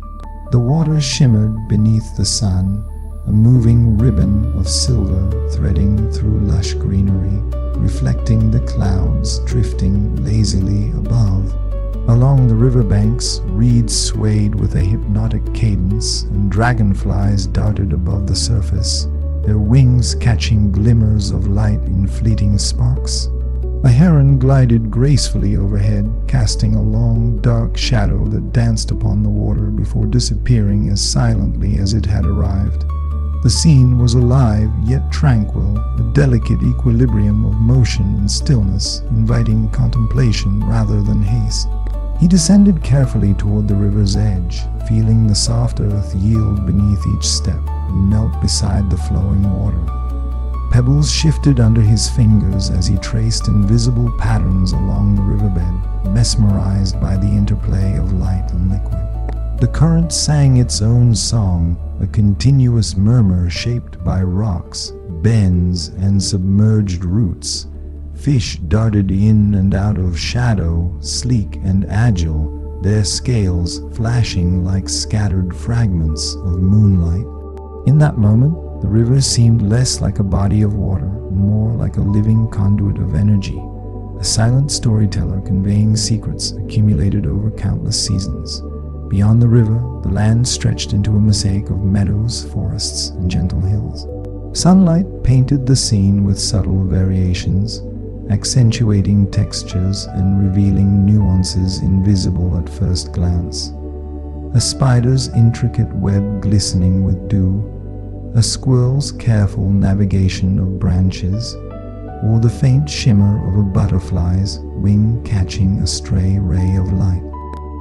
Speaker 1: The water shimmered beneath the sun, a moving ribbon of silver threading through lush greenery, reflecting the clouds drifting lazily above. Along the riverbanks, reeds swayed with a hypnotic cadence, and dragonflies darted above the surface, their wings catching glimmers of light in fleeting sparks. A heron glided gracefully overhead, casting a long, dark shadow that danced upon the water before disappearing as silently as it had arrived. The scene was alive yet tranquil, a delicate equilibrium of motion and stillness, inviting contemplation rather than haste. He descended carefully toward the river's edge, feeling the soft earth yield beneath each step and melt beside the flowing water. Pebbles shifted under his fingers as he traced invisible patterns along the riverbed, mesmerized by the interplay of light and liquid. The current sang its own song, a continuous murmur shaped by rocks, bends, and submerged roots. Fish darted in and out of shadow, sleek and agile, their scales flashing like scattered fragments of moonlight. In that moment, the river seemed less like a body of water and more like a living conduit of energy, a silent storyteller conveying secrets accumulated over countless seasons. Beyond the river, the land stretched into a mosaic of meadows, forests, and gentle hills. Sunlight painted the scene with subtle variations, accentuating textures and revealing nuances invisible at first glance. A spider's intricate web glistening with dew, a squirrel's careful navigation of branches, or the faint shimmer of a butterfly's wing catching a stray ray of light.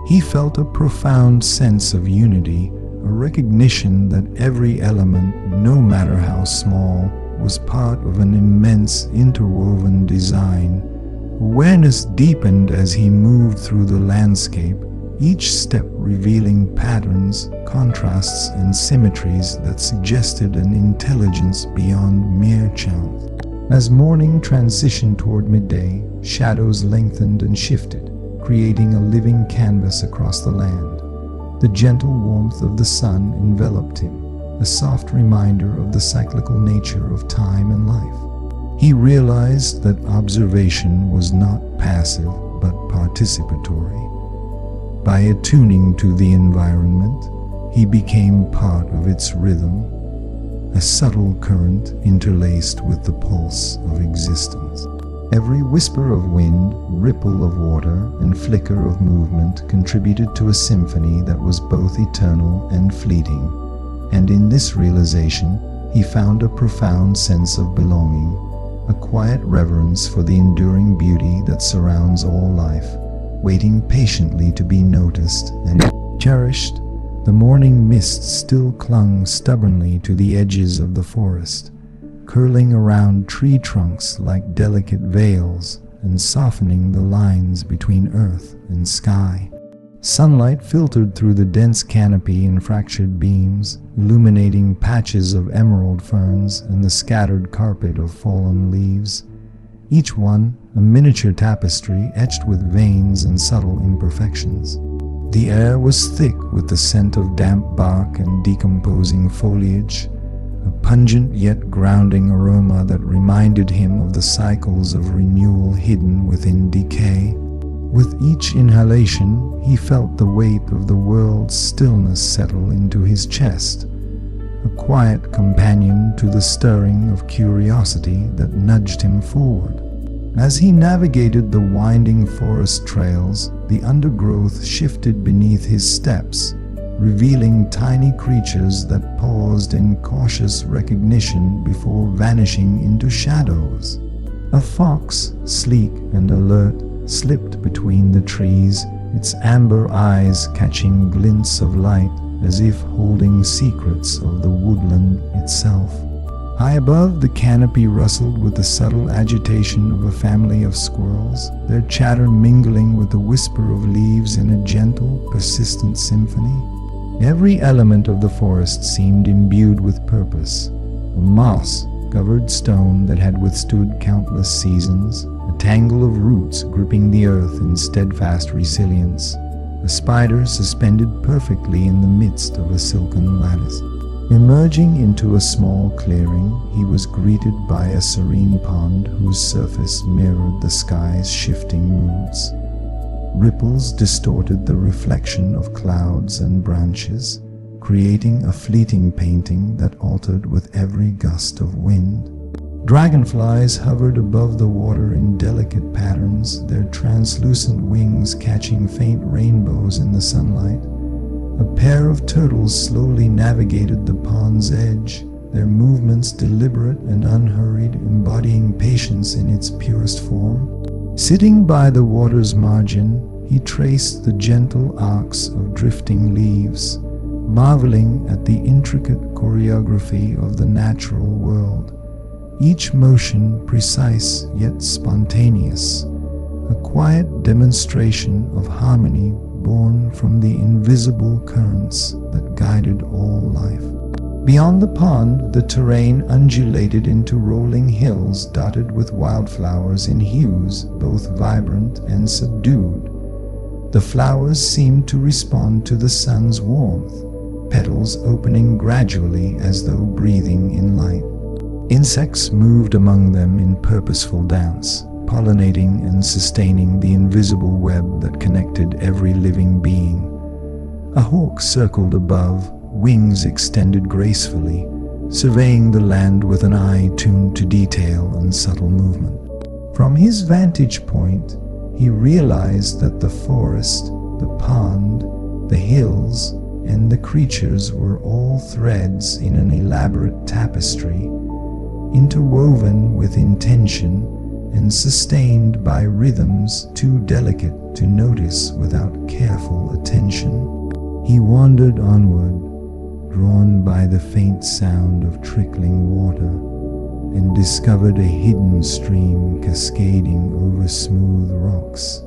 Speaker 1: He felt a profound sense of unity, a recognition that every element, no matter how small, was part of an immense interwoven design. Awareness deepened as he moved through the landscape, each step revealing patterns, contrasts, and symmetries that suggested an intelligence beyond mere chance. As morning transitioned toward midday, shadows lengthened and shifted, creating a living canvas across the land. The gentle warmth of the sun enveloped him, a soft reminder of the cyclical nature of time and life. He realized that observation was not passive but participatory. By attuning to the environment, he became part of its rhythm, a subtle current interlaced with the pulse of existence. Every whisper of wind, ripple of water, and flicker of movement contributed to a symphony that was both eternal and fleeting. And in this realization, he found a profound sense of belonging, a quiet reverence for the enduring beauty that surrounds all life, waiting patiently to be noticed and cherished. The morning mist still clung stubbornly to the edges of the forest, curling around tree trunks like delicate veils and softening the lines between earth and sky. Sunlight filtered through the dense canopy in fractured beams, illuminating patches of emerald ferns and the scattered carpet of fallen leaves, each one a miniature tapestry etched with veins and subtle imperfections. The air was thick with the scent of damp bark and decomposing foliage, a pungent yet grounding aroma that reminded him of the cycles of renewal hidden within decay. With each inhalation, he felt the weight of the world's stillness settle into his chest, a quiet companion to the stirring of curiosity that nudged him forward. As he navigated the winding forest trails, the undergrowth shifted beneath his steps, revealing tiny creatures that paused in cautious recognition before vanishing into shadows. A fox, sleek and alert, slipped between the trees, its amber eyes catching glints of light as if holding secrets of the woodland itself. High above, the canopy rustled with the subtle agitation of a family of squirrels, their chatter mingling with the whisper of leaves in a gentle, persistent symphony. Every element of the forest seemed imbued with purpose. A moss-covered stone that had withstood countless seasons, a tangle of roots gripping the earth in steadfast resilience, a spider suspended perfectly in the midst of a silken lattice. Emerging into a small clearing, he was greeted by a serene pond whose surface mirrored the sky's shifting moods. Ripples distorted the reflection of clouds and branches, creating a fleeting painting that altered with every gust of wind. Dragonflies hovered above the water in delicate patterns, their translucent wings catching faint rainbows in the sunlight. A pair of turtles slowly navigated the pond's edge, their movements deliberate and unhurried, embodying patience in its purest form. Sitting by the water's margin, he traced the gentle arcs of drifting leaves, marveling at the intricate choreography of the natural world, each motion precise yet spontaneous, a quiet demonstration of harmony born from the invisible currents that guided all life. Beyond the pond, the terrain undulated into rolling hills dotted with wildflowers in hues both vibrant and subdued. The flowers seemed to respond to the sun's warmth, petals opening gradually as though breathing in light. Insects moved among them in purposeful dance, pollinating and sustaining the invisible web that connected every living being. A hawk circled above, wings extended gracefully, surveying the land with an eye tuned to detail and subtle movement. From his vantage point, he realized that the forest, the pond, the hills, and the creatures were all threads in an elaborate tapestry, interwoven with intention and sustained by rhythms too delicate to notice without careful attention. He wandered onward, drawn by the faint sound of trickling water, and discovered a hidden stream cascading over smooth rocks,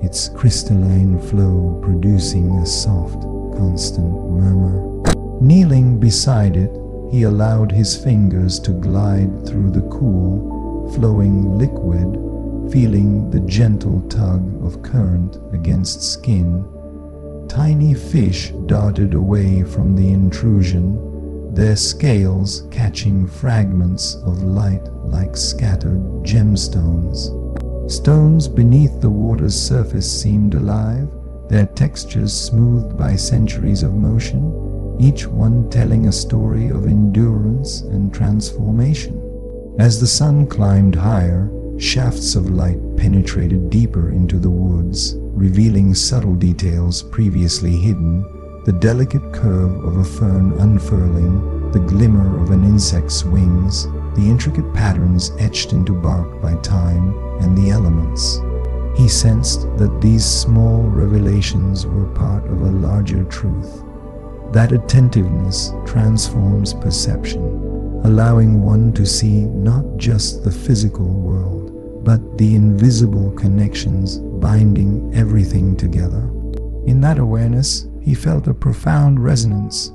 Speaker 1: its crystalline flow producing a soft, constant murmur. Kneeling beside it, he allowed his fingers to glide through the cool, flowing liquid, feeling the gentle tug of current against skin. Tiny fish darted away from the intrusion, their scales catching fragments of light like scattered gemstones. Stones beneath the water's surface seemed alive, their textures smoothed by centuries of motion, each one telling a story of endurance and transformation. As the sun climbed higher, shafts of light penetrated deeper into the woods, revealing subtle details previously hidden, the delicate curve of a fern unfurling, the glimmer of an insect's wings, the intricate patterns etched into bark by time and the elements. He sensed that these small revelations were part of a larger truth. That attentiveness transforms perception, allowing one to see not just the physical world, but the invisible connections binding everything together. In that awareness, he felt a profound resonance,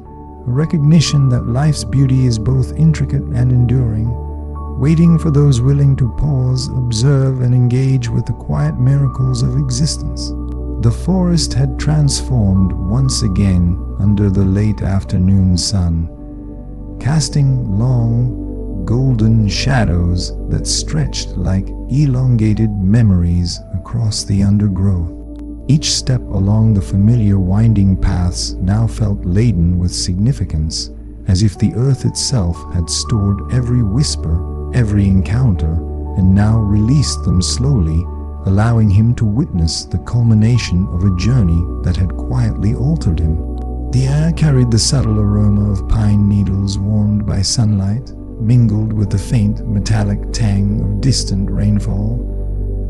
Speaker 1: a recognition that life's beauty is both intricate and enduring, waiting for those willing to pause, observe, and engage with the quiet miracles of existence. The forest had transformed once again under the late afternoon sun, casting long, golden shadows that stretched like elongated memories across the undergrowth. Each step along the familiar winding paths now felt laden with significance, as if the earth itself had stored every whisper, every encounter, and now released them slowly, allowing him to witness the culmination of a journey that had quietly altered him. The air carried the subtle aroma of pine needles warmed by sunlight, mingled with the faint metallic tang of distant rainfall,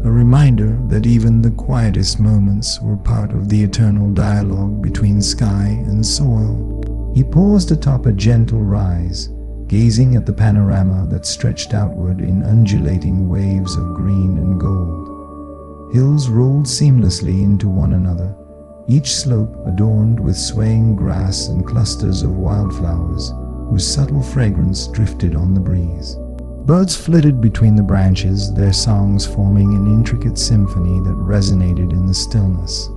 Speaker 1: a reminder that even the quietest moments were part of the eternal dialogue between sky and soil. He paused atop a gentle rise, gazing at the panorama that stretched outward in undulating waves of green and gold. Hills rolled seamlessly into one another, each slope adorned with swaying grass and clusters of wildflowers, whose subtle fragrance drifted on the breeze. Birds flitted between the branches, their songs forming an intricate symphony that resonated in the stillness.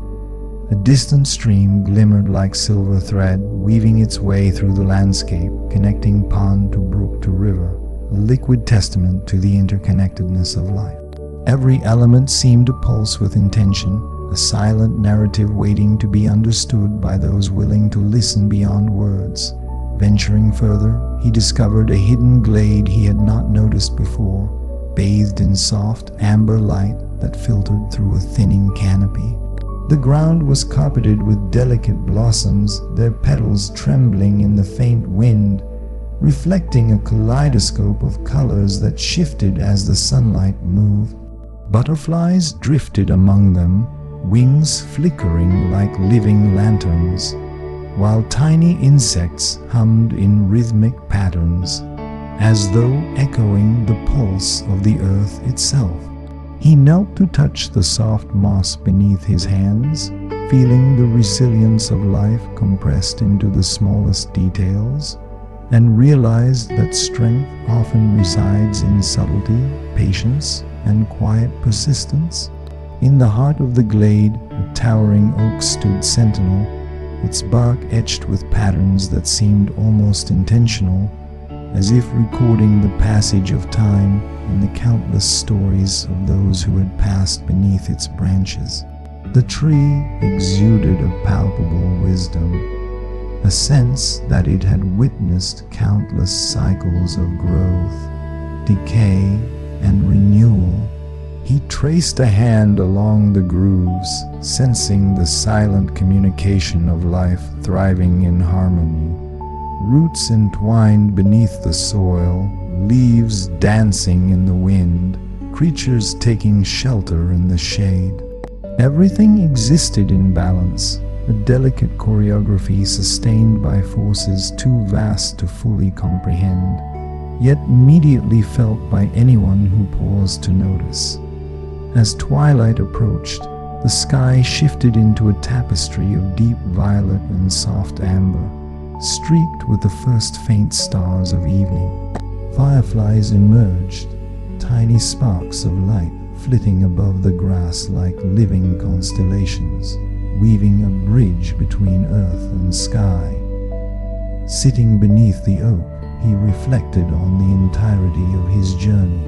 Speaker 1: A distant stream glimmered like silver thread, weaving its way through the landscape, connecting pond to brook to river, a liquid testament to the interconnectedness of life. Every element seemed to pulse with intention, a silent narrative waiting to be understood by those willing to listen beyond words. Venturing further, he discovered a hidden glade he had not noticed before, bathed in soft amber light that filtered through a thinning canopy. The ground was carpeted with delicate blossoms, their petals trembling in the faint wind, reflecting a kaleidoscope of colors that shifted as the sunlight moved. Butterflies drifted among them, wings flickering like living lanterns, while tiny insects hummed in rhythmic patterns, as though echoing the pulse of the earth itself. He knelt to touch the soft moss beneath his hands, feeling the resilience of life compressed into the smallest details, and realized that strength often resides in subtlety, patience, and quiet persistence. In the heart of the glade, a towering oak stood sentinel, its bark etched with patterns that seemed almost intentional, as if recording the passage of time and the countless stories of those who had passed beneath its branches. The tree exuded a palpable wisdom, a sense that it had witnessed countless cycles of growth, decay, and renewal. He traced a hand along the grooves, sensing the silent communication of life thriving in harmony. Roots entwined beneath the soil, leaves dancing in the wind, creatures taking shelter in the shade. Everything existed in balance, a delicate choreography sustained by forces too vast to fully comprehend, yet immediately felt by anyone who paused to notice. As twilight approached, the sky shifted into a tapestry of deep violet and soft amber, streaked with the first faint stars of evening. Fireflies emerged, tiny sparks of light flitting above the grass like living constellations, weaving a bridge between earth and sky. Sitting beneath the oak, he reflected on the entirety of his journey,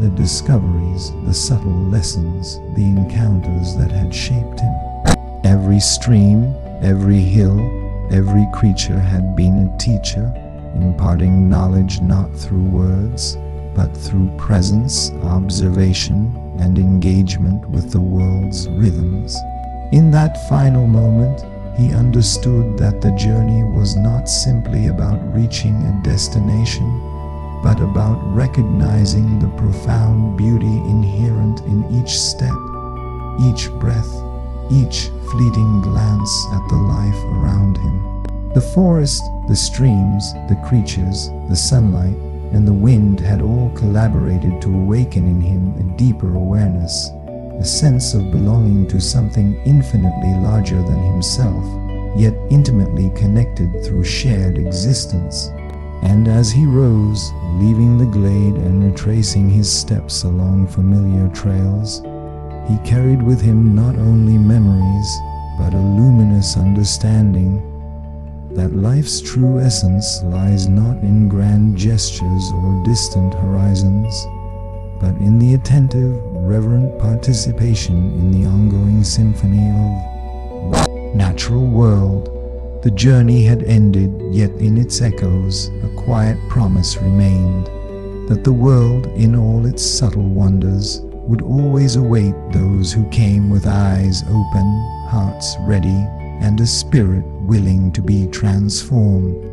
Speaker 1: the discoveries, the subtle lessons, the encounters that had shaped him. Every stream, every hill, every creature had been a teacher, imparting knowledge not through words, but through presence, observation, and engagement with the world's rhythms. In that final moment, he understood that the journey was not simply about reaching a destination, but about recognizing the profound beauty inherent in each step, each breath, each fleeting glance at the life around him. The forest, the streams, the creatures, the sunlight, and the wind had all collaborated to awaken in him a deeper awareness, a sense of belonging to something infinitely larger than himself, yet intimately connected through shared existence. And as he rose, leaving the glade and retracing his steps along familiar trails, he carried with him not only memories, but a luminous understanding that life's true essence lies not in grand gestures or distant horizons, but in the attentive, reverent participation in the ongoing symphony of the natural world. The journey had ended, yet in its echoes a quiet promise remained, that the world, in all its subtle wonders, would always await those who came with eyes open, hearts ready, and a spirit willing to be transformed.